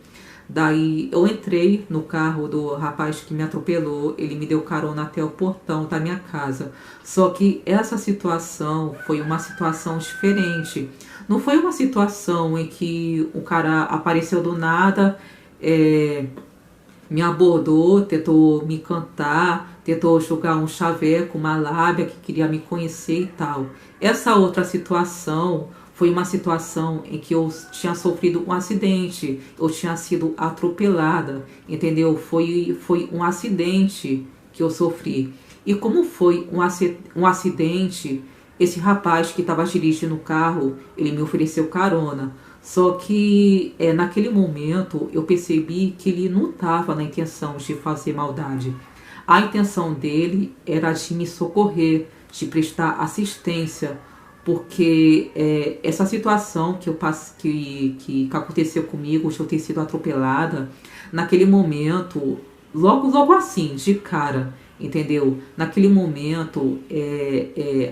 S1: Daí eu entrei no carro do rapaz que me atropelou, ele me deu carona até o portão da minha casa. Só que essa situação foi uma situação diferente. Não foi uma situação em que o cara apareceu do nada, me abordou, tentou me cantar, tentou jogar um chaveco, uma lábia que queria me conhecer e tal. Essa outra situação foi uma situação em que eu tinha sofrido um acidente, eu tinha sido atropelada, entendeu? Foi um acidente que eu sofri. E como foi um acidente, esse rapaz que estava dirigindo o carro, ele me ofereceu carona. Só que naquele momento eu percebi que ele não estava na intenção de fazer maldade. A intenção dele era de me socorrer, de prestar assistência, porque essa situação que aconteceu comigo, de eu ter sido atropelada, naquele momento, logo assim, de cara, entendeu? Naquele momento,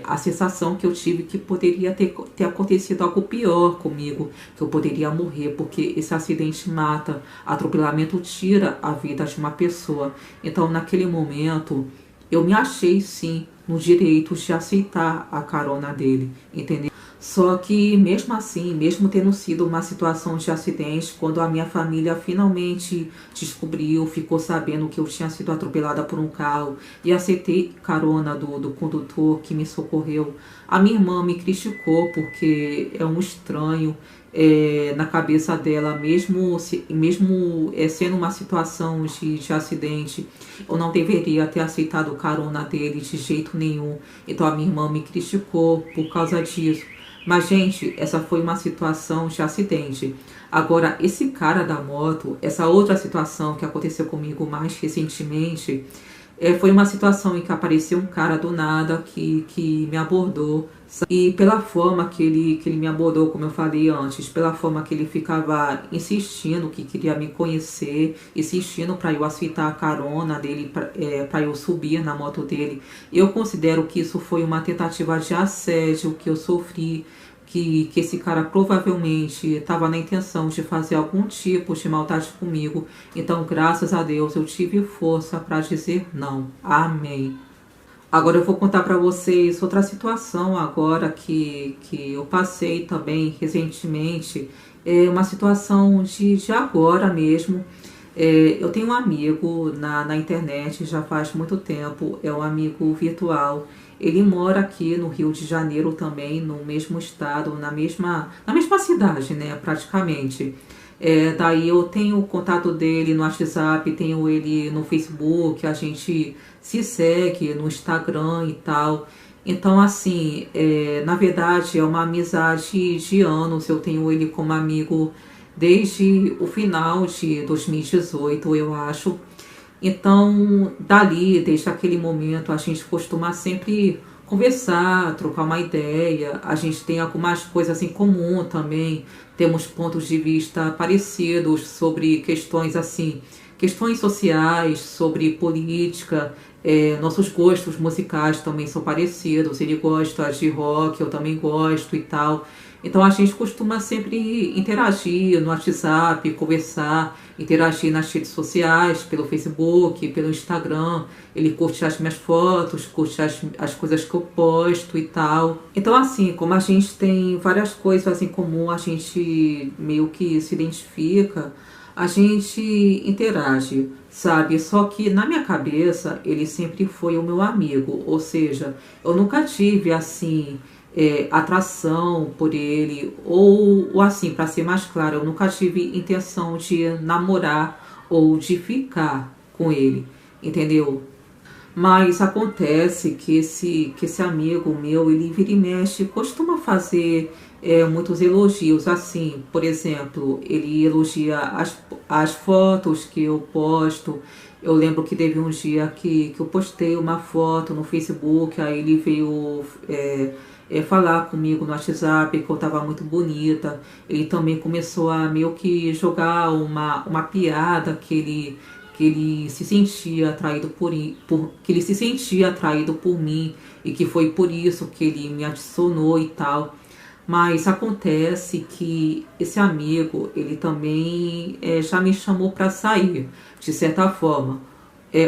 S1: a sensação que eu tive que poderia ter acontecido algo pior comigo, que eu poderia morrer, porque esse acidente mata, atropelamento tira a vida de uma pessoa. Então, naquele momento, eu me achei sim no direito de aceitar a carona dele, entendeu? Só que mesmo assim, mesmo tendo sido uma situação de acidente, quando a minha família finalmente descobriu, ficou sabendo que eu tinha sido atropelada por um carro e aceitei carona do condutor que me socorreu, a minha irmã me criticou porque é um estranho na cabeça dela, mesmo sendo uma situação de acidente, eu não deveria ter aceitado carona dele de jeito nenhum. Então a minha irmã me criticou por causa disso. Mas, gente, essa foi uma situação de acidente. Agora, esse cara da moto, essa outra situação que aconteceu comigo mais recentemente, foi uma situação em que apareceu um cara do nada que me abordou. E pela forma que ele me abordou, como eu falei antes, pela forma que ele ficava insistindo que queria me conhecer, insistindo para eu aceitar a carona dele, para eu subir na moto dele, eu considero que isso foi uma tentativa de assédio que eu sofri, que esse cara provavelmente estava na intenção de fazer algum tipo de maldade comigo. Então, graças a Deus, eu tive força para dizer não. Amém. Agora eu vou contar para vocês outra situação agora que eu passei também recentemente. É uma situação de agora mesmo. Eu tenho um amigo na internet já faz muito tempo, é um amigo virtual. Ele mora aqui no Rio de Janeiro também, no mesmo estado, na mesma cidade, né, praticamente. Daí eu tenho o contato dele no WhatsApp, tenho ele no Facebook, a gente se segue no Instagram e tal. Então, assim, na verdade é uma amizade de anos, eu tenho ele como amigo desde o final de 2018, eu acho. Então, dali, desde aquele momento, a gente costuma sempre conversar, trocar uma ideia. A gente tem algumas coisas em comum também. Temos pontos de vista parecidos sobre questões assim questões sociais, sobre política. Nossos gostos musicais também são parecidos. Ele gosta de rock, eu também gosto e tal. Então a gente costuma sempre interagir no WhatsApp, conversar, interagir nas redes sociais, pelo Facebook, pelo Instagram. Ele curte as minhas fotos, curte as coisas que eu posto e tal. Então assim, como a gente tem várias coisas em comum, a gente meio que se identifica, a gente interage, sabe? Só que na minha cabeça ele sempre foi o meu amigo, ou seja, eu nunca tive assim atração por ele, ou assim, para ser mais claro, eu nunca tive intenção de namorar ou de ficar com ele, entendeu? Mas acontece que esse amigo meu, ele vira e mexe, costuma fazer muitos elogios, assim, por exemplo, ele elogia as fotos que eu posto. Eu lembro que teve um dia que eu postei uma foto no Facebook, aí ele veio falar comigo no WhatsApp que eu tava muito bonita. Ele também começou a meio que jogar uma piada que ele se sentia atraído que ele se sentia atraído por mim e que foi por isso que ele me adicionou e tal. Mas acontece que esse amigo, ele também já me chamou para sair, de certa forma.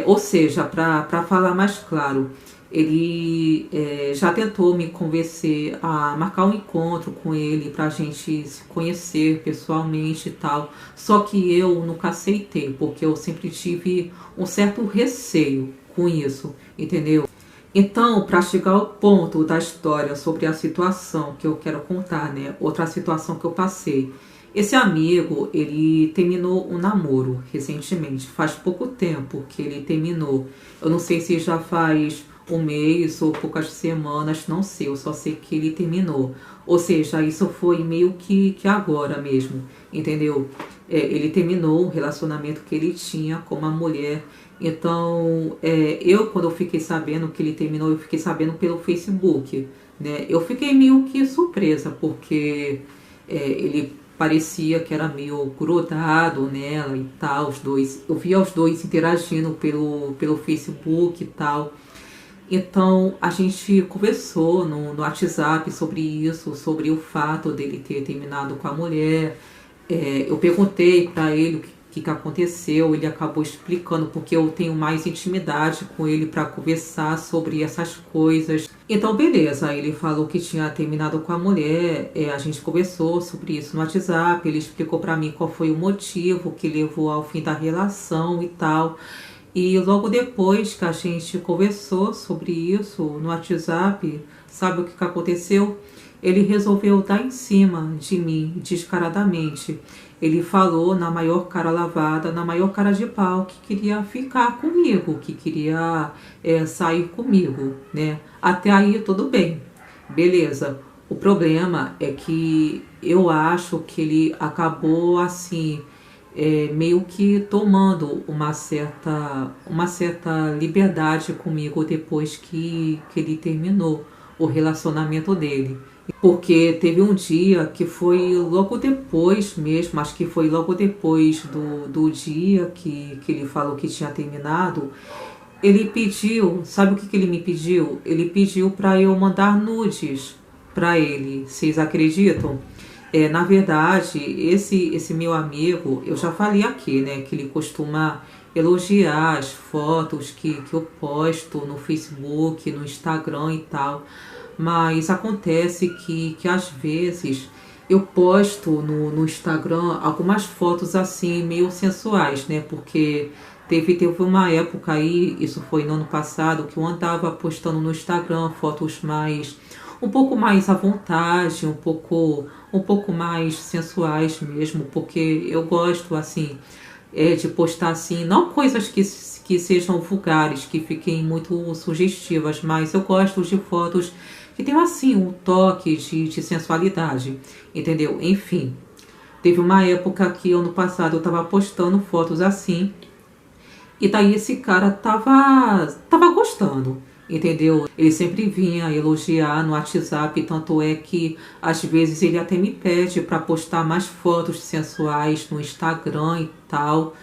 S1: Ou seja, para falar mais claro, ele já tentou me convencer a marcar um encontro com ele para a gente se conhecer pessoalmente e tal. Só que eu nunca aceitei, porque eu sempre tive um certo receio com isso, entendeu? Então, para chegar ao ponto da história sobre a situação que eu quero contar, né? Outra situação que eu passei. Esse amigo, ele terminou um namoro recentemente. Faz pouco tempo que ele terminou. Eu não sei se já faz um mês ou poucas semanas, não sei. Eu só sei que ele terminou. Ou seja, isso foi meio que agora mesmo, entendeu? Ele terminou um relacionamento que ele tinha com uma mulher. Então, quando eu fiquei sabendo que ele terminou, eu fiquei sabendo pelo Facebook, né? Eu fiquei meio que surpresa, porque ele parecia que era meio grudado nela e tal, os dois. Eu via os dois interagindo pelo Facebook e tal. Então, a gente conversou no WhatsApp sobre isso, sobre o fato dele ter terminado com a mulher. Eu perguntei para ele o que aconteceu, ele acabou explicando, porque eu tenho mais intimidade com ele para conversar sobre essas coisas. Então, beleza, ele falou que tinha terminado com a mulher, a gente conversou sobre isso no WhatsApp, ele explicou para mim qual foi o motivo que levou ao fim da relação e tal. E logo depois que a gente conversou sobre isso no WhatsApp, sabe o que aconteceu? Ele resolveu dar em cima de mim, descaradamente. Ele falou na maior cara lavada, na maior cara de pau, que queria ficar comigo, que queria sair comigo, né? Até aí tudo bem, beleza. O problema é que eu acho que ele acabou assim, meio que tomando uma certa liberdade comigo depois que ele terminou o relacionamento dele. Porque teve um dia que foi logo depois mesmo, acho que foi logo depois do dia que ele falou que tinha terminado. Ele pediu, sabe o que ele me pediu? Ele pediu para eu mandar nudes para ele, vocês acreditam? Na verdade, esse meu amigo, eu já falei aqui, né, que ele costuma elogiar as fotos que eu posto no Facebook, no Instagram e tal. Mas acontece que às vezes eu posto no Instagram algumas fotos assim meio sensuais, né? Porque teve uma época aí, isso foi no ano passado, que eu andava postando no Instagram fotos um pouco mais à vontade, um pouco mais sensuais mesmo, porque eu gosto assim de postar assim, não coisas que sejam vulgares, que fiquem muito sugestivas, mas eu gosto de fotos que tem assim um toque de sensualidade, entendeu? Enfim, teve uma época que ano passado eu tava postando fotos assim, e daí esse cara tava gostando, entendeu? Ele sempre vinha elogiar no WhatsApp, tanto é que às vezes ele até me pede para postar mais fotos sensuais no Instagram e tal.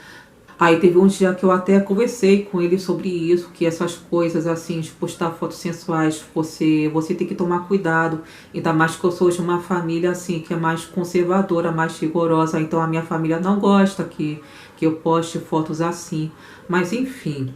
S1: Aí teve um dia que eu até conversei com ele sobre isso, que essas coisas assim, de postar fotos sensuais, você tem que tomar cuidado. Ainda mais que eu sou de uma família assim, que é mais conservadora, mais rigorosa. Então a minha família não gosta que eu poste fotos assim. Mas enfim,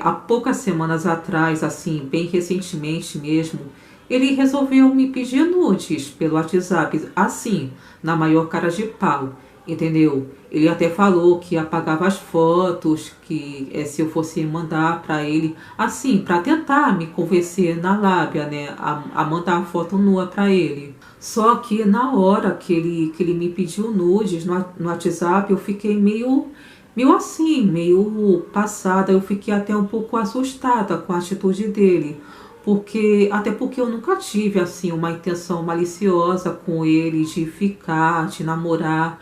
S1: há poucas semanas atrás, assim, bem recentemente mesmo, ele resolveu me pedir nudes pelo WhatsApp, assim, na maior cara de pau, entendeu? Ele até falou que apagava as fotos, que se eu fosse mandar para ele, assim, para tentar me convencer na lábia, né, a mandar a foto nua para ele. Só que na hora que ele me pediu nudes no WhatsApp, eu fiquei meio assim, meio passada. Eu fiquei até um pouco assustada com a atitude dele, até porque eu nunca tive assim uma intenção maliciosa com ele de ficar, de namorar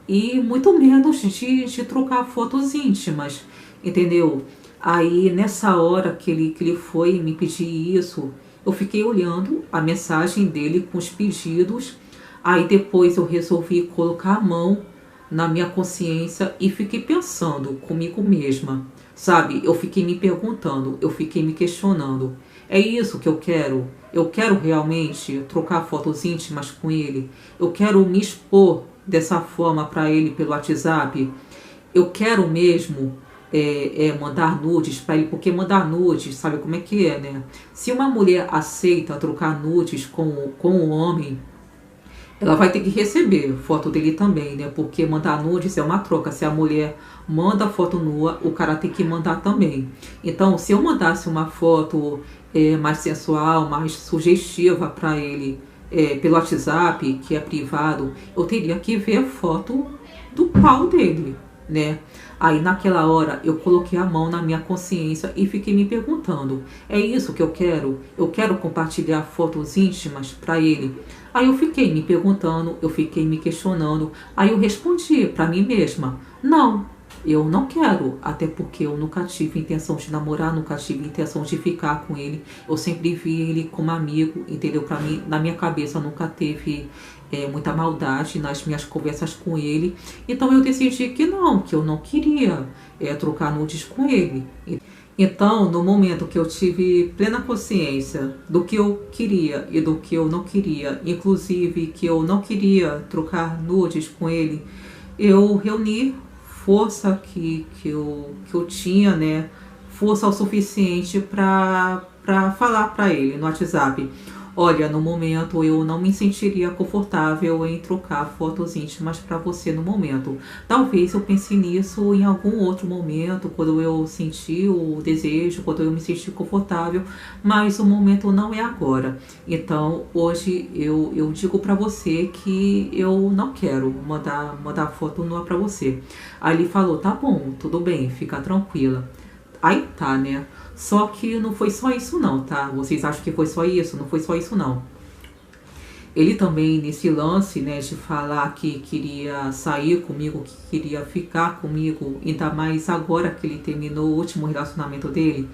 S1: e muito menos de trocar fotos íntimas, entendeu? Aí nessa hora que ele foi me pedir isso, eu fiquei olhando a mensagem dele com os pedidos. Aí depois eu resolvi colocar a mão na minha consciência e fiquei pensando comigo mesma, sabe? Eu fiquei me perguntando, eu fiquei me questionando. É isso que eu quero? Eu quero realmente trocar fotos íntimas com ele? Eu quero me expor dessa forma para ele pelo WhatsApp? Eu quero mesmo mandar nudes para ele, porque mandar nudes, sabe como é que é, né? Se uma mulher aceita trocar nudes com um homem, ela vai ter que receber foto dele também, né? Porque mandar nudes é uma troca. Se a mulher manda foto nua, o cara tem que mandar também. Então, se eu mandasse uma foto mais sensual, mais sugestiva para ele pelo WhatsApp, que é privado, eu teria que ver a foto do pau dele, né? Aí naquela hora eu coloquei a mão na minha consciência e fiquei me perguntando, é isso que eu quero? Eu quero compartilhar fotos íntimas para ele? Aí eu fiquei me perguntando, eu fiquei me questionando, aí eu respondi para mim mesma, não, eu não quero, até porque eu nunca tive intenção de namorar, nunca tive intenção de ficar com ele, eu sempre vi ele como amigo, entendeu? Para mim, na minha cabeça nunca teve muita maldade nas minhas conversas com ele, então eu decidi que eu não queria trocar nudes com ele. Então, no momento que eu tive plena consciência do que eu queria e do que eu não queria, inclusive que eu não queria trocar nudes com ele, eu reuni força que eu tinha, né? Força o suficiente para falar para ele no WhatsApp. Olha, no momento eu não me sentiria confortável em trocar fotos íntimas para você no momento. Talvez eu pense nisso em algum outro momento, quando eu sentir o desejo, quando eu me sentir confortável, mas o momento não é agora. Então, hoje eu digo para você que eu não quero mandar foto nua para você. Aí ele falou, tá bom, tudo bem, fica tranquila. Aí tá, né? Só que não foi só isso não, tá? Vocês acham que foi só isso? Não foi só isso não. Ele também, nesse lance, né, de falar que queria sair comigo, que queria ficar comigo, ainda mais agora que ele terminou o último relacionamento dele,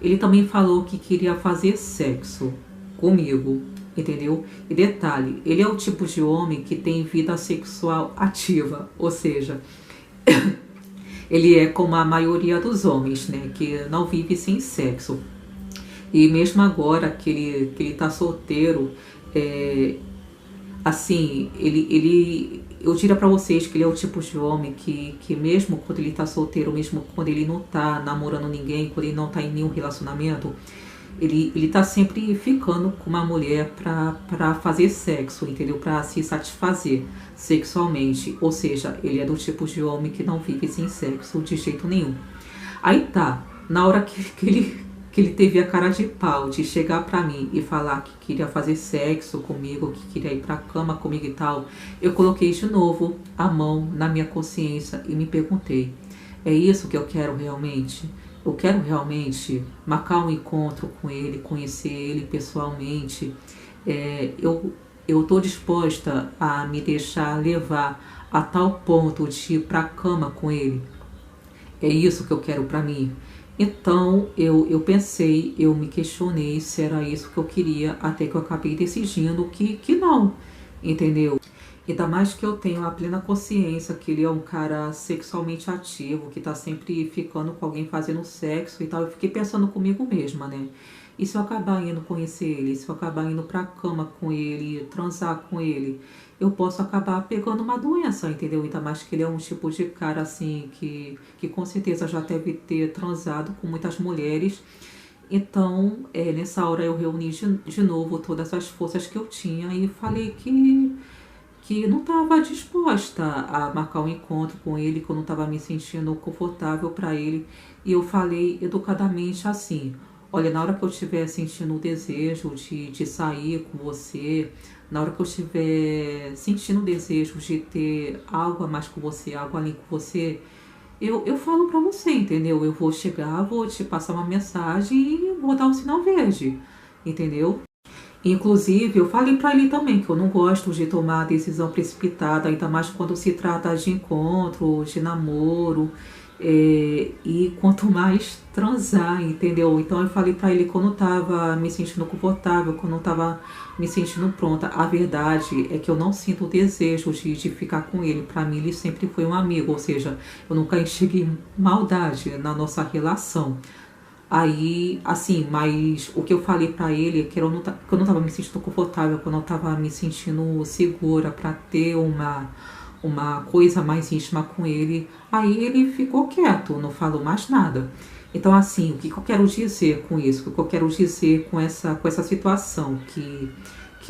S1: ele também falou que queria fazer sexo comigo, entendeu? E detalhe, ele é o tipo de homem que tem vida sexual ativa, ou seja... ele é como a maioria dos homens, né? Que não vive sem sexo. E mesmo agora que ele tá solteiro, assim, eu diria pra vocês que ele é o tipo de homem que mesmo quando ele tá solteiro, mesmo quando ele não tá namorando ninguém, quando ele não tá em nenhum relacionamento, ele tá sempre ficando com uma mulher pra fazer sexo, entendeu? Pra se satisfazer sexualmente. Ou seja, ele é do tipo de homem que não vive sem sexo de jeito nenhum. Aí tá, na hora que ele teve a cara de pau de chegar pra mim e falar que queria fazer sexo comigo, que queria ir pra cama comigo e tal, eu coloquei de novo a mão na minha consciência e me perguntei, é isso que eu quero realmente? Eu quero realmente marcar um encontro com ele, conhecer ele pessoalmente. Eu tô disposta a me deixar levar a tal ponto de ir pra cama com ele. É isso que eu quero pra mim. Então eu pensei, eu me questionei se era isso que eu queria, até que eu acabei decidindo que não, entendeu? Ainda mais que eu tenho a plena consciência que ele é um cara sexualmente ativo, que tá sempre ficando com alguém fazendo sexo e tal. Eu fiquei pensando comigo mesma, né? E se eu acabar indo conhecer ele, se eu acabar indo pra cama com ele, transar com ele, eu posso acabar pegando uma doença, entendeu? Ainda mais que ele é um tipo de cara assim que com certeza já deve ter transado com muitas mulheres. Então, nessa hora eu reuni de novo todas as forças que eu tinha e falei que não estava disposta a marcar um encontro com ele, que eu não estava me sentindo confortável para ele. E eu falei educadamente assim: olha, na hora que eu estiver sentindo o desejo de sair com você, na hora que eu estiver sentindo o desejo de ter algo a mais com você, algo além com você, eu falo pra você, entendeu? Eu vou chegar, vou te passar uma mensagem e vou dar um sinal verde, entendeu? Inclusive, eu falei pra ele também que eu não gosto de tomar decisão precipitada, ainda mais quando se trata de encontro, de namoro, e quanto mais transar, entendeu? Então eu falei pra ele que eu não tava me sentindo confortável, que eu não tava me sentindo pronta. A verdade é que eu não sinto o desejo de ficar com ele. Pra mim, ele sempre foi um amigo, ou seja, eu nunca enxerguei maldade na nossa relação. Aí, assim, mas o que eu falei pra ele é que que eu não tava me sentindo confortável, que eu não tava me sentindo segura pra ter uma coisa mais íntima com ele. Aí ele ficou quieto, não falou mais nada. Então, assim, o que eu quero dizer com isso? O que eu quero dizer com essa situação que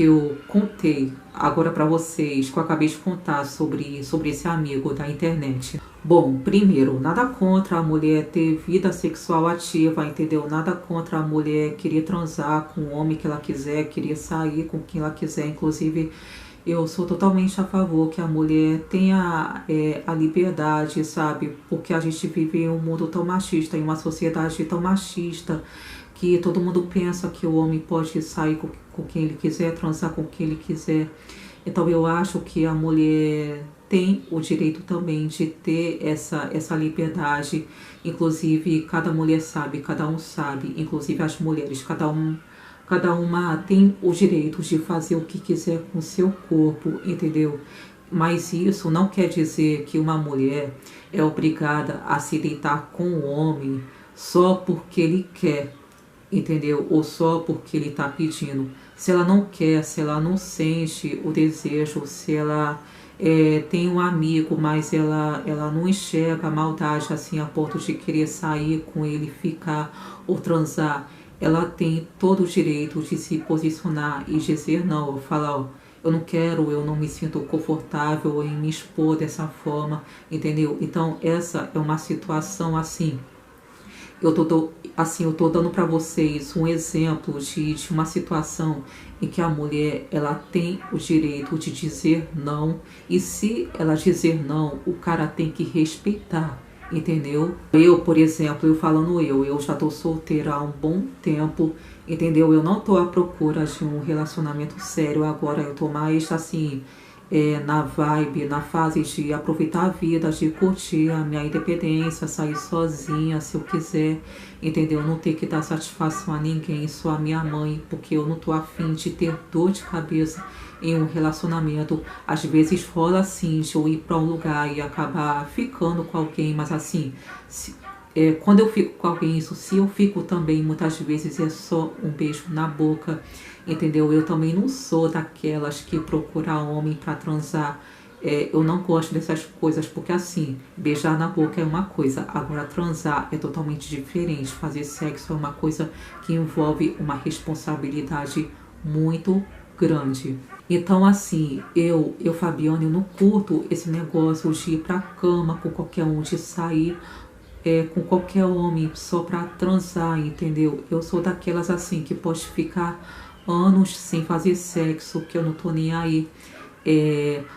S1: eu contei agora pra vocês, que eu acabei de contar sobre esse amigo da internet. Bom, primeiro, nada contra a mulher ter vida sexual ativa, entendeu? Nada contra a mulher querer transar com o homem que ela quiser, querer sair com quem ela quiser. Inclusive, eu sou totalmente a favor que a mulher tenha a liberdade, sabe? Porque a gente vive em um mundo tão machista, em uma sociedade tão machista, que todo mundo pensa que o homem pode sair com quem ele quiser, transar com quem ele quiser. Então eu acho que a mulher tem o direito também de ter essa liberdade. Inclusive, cada mulher sabe, cada um sabe, inclusive as mulheres, cada uma tem o direito de fazer o que quiser com o seu corpo, entendeu? Mas isso não quer dizer que uma mulher é obrigada a se deitar com o homem só porque ele quer, entendeu? Ou só porque ele está pedindo. Se ela não quer, se ela não sente o desejo, se ela tem um amigo, mas ela não enxerga a maldade assim a ponto de querer sair com ele, ficar ou transar, ela tem todo o direito de se posicionar e dizer não, falar, ó, eu não quero, eu não me sinto confortável em me expor dessa forma, entendeu? Então essa é uma situação assim. Eu tô dando para vocês um exemplo de uma situação em que a mulher ela tem o direito de dizer não, e se ela dizer não, o cara tem que respeitar, entendeu? Eu, por exemplo, eu já tô solteira há um bom tempo, entendeu? Eu não tô à procura de um relacionamento sério agora, eu tô mais assim, na vibe, na fase de aproveitar a vida, de curtir a minha independência, sair sozinha se eu quiser, entendeu? Não ter que dar satisfação a ninguém, só a minha mãe, porque eu não tô afim de ter dor de cabeça em um relacionamento. Às vezes rola assim, de eu ir pra um lugar e acabar ficando com alguém, mas assim, quando eu fico com alguém, isso, se eu fico também, muitas vezes é só um beijo na boca, entendeu? Eu também não sou daquelas que procura homem pra transar. Eu não gosto dessas coisas, porque assim, beijar na boca é uma coisa, agora transar é totalmente diferente. Fazer sexo é uma coisa que envolve uma responsabilidade muito grande. Então, assim, Fabiana, eu não curto esse negócio de ir pra cama com qualquer um, de sair com qualquer homem só pra transar, entendeu? Eu sou daquelas assim que pode ficar anos sem fazer sexo, que eu não tô nem aí.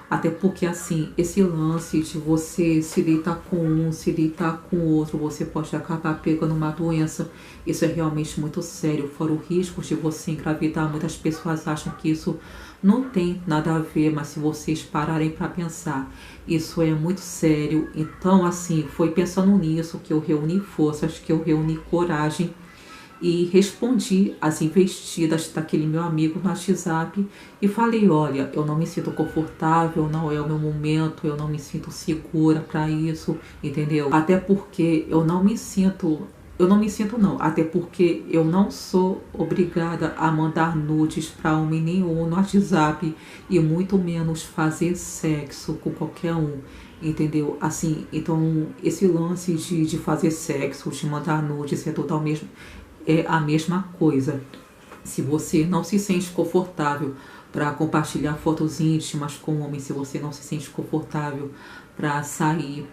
S1: Até porque assim, esse lance de você se deitar com um, se deitar com o outro, você pode acabar pegando uma doença. Isso é realmente muito sério, fora o risco de você engravidar. Muitas pessoas acham que isso não tem nada a ver, mas se vocês pararem para pensar, isso é muito sério. Então assim, foi pensando nisso que eu reuni forças, que eu reuni coragem e respondi as investidas daquele meu amigo no WhatsApp e falei: olha, eu não me sinto confortável, não é o meu momento, eu não me sinto segura para isso, entendeu? Até porque eu não me sinto não, até porque eu não sou obrigada a mandar nudes para homem nenhum no WhatsApp e muito menos fazer sexo com qualquer um, entendeu? Assim, então esse lance de fazer sexo, de mandar nudes é a mesma coisa. Se você não se sente confortável para compartilhar fotos íntimas com o homem, se você não se sente confortável para sair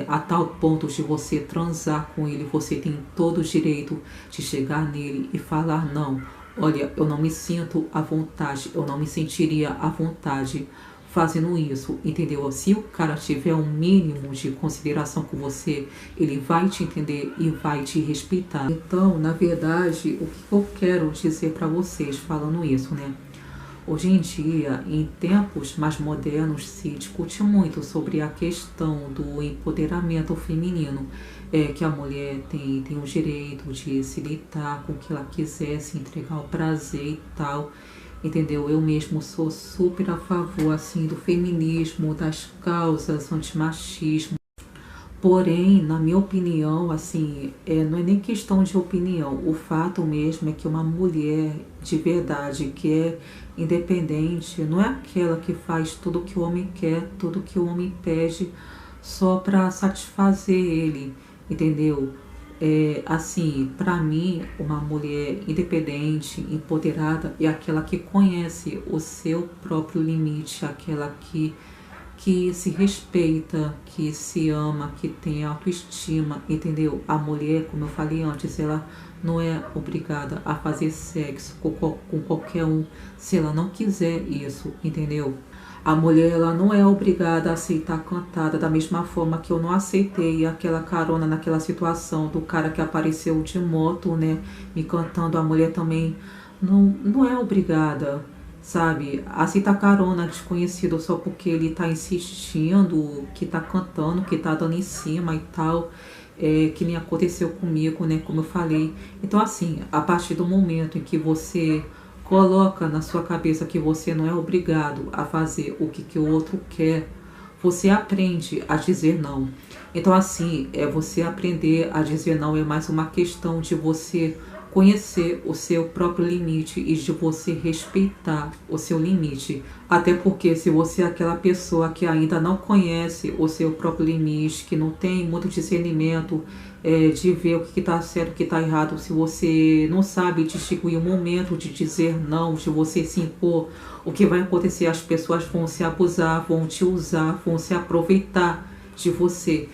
S1: a tal ponto de você transar com ele, você tem todo o direito de chegar nele e falar: não, olha, eu não me sinto à vontade, eu não me sentiria à vontade fazendo isso, entendeu? Se o cara tiver um mínimo de consideração com você, ele vai te entender e vai te respeitar. Então, na verdade, o que eu quero dizer para vocês falando isso, né? Hoje em dia, em tempos mais modernos, se discute muito sobre a questão do empoderamento feminino, que a mulher tem o direito de se deitar com o que ela quiser, se entregar ao prazer e tal, entendeu? Eu mesmo sou super a favor, assim, do feminismo, das causas antimachismo. Porém, na minha opinião, assim, não é nem questão de opinião. O fato mesmo é que uma mulher de verdade, que é independente, não é aquela que faz tudo que o homem quer, tudo que o homem pede, só para satisfazer ele, entendeu? Assim, para mim, uma mulher independente, empoderada, é aquela que conhece o seu próprio limite, aquela que se respeita, que se ama, que tem autoestima, entendeu? A mulher, como eu falei antes, ela não é obrigada a fazer sexo com qualquer um se ela não quiser isso, entendeu? A mulher, ela não é obrigada a aceitar cantada da mesma forma que eu não aceitei aquela carona naquela situação do cara que apareceu de moto, né, me cantando. A mulher também não é obrigada, sabe, a aceitar carona desconhecido só porque ele tá insistindo, que tá cantando, que tá dando em cima e tal. Que nem aconteceu comigo, né, como eu falei. Então, assim, a partir do momento em que você coloca na sua cabeça que você não é obrigado a fazer o que o outro quer, você aprende a dizer não. Então, assim, você aprender a dizer não é mais uma questão de você conhecer o seu próprio limite e de você respeitar o seu limite. Até porque se você é aquela pessoa que ainda não conhece o seu próprio limite, que não tem muito discernimento de ver o que está certo, o que está errado, se você não sabe distinguir o momento de dizer não, de você se impor, o que vai acontecer? As pessoas vão se abusar, vão te usar, vão se aproveitar de você.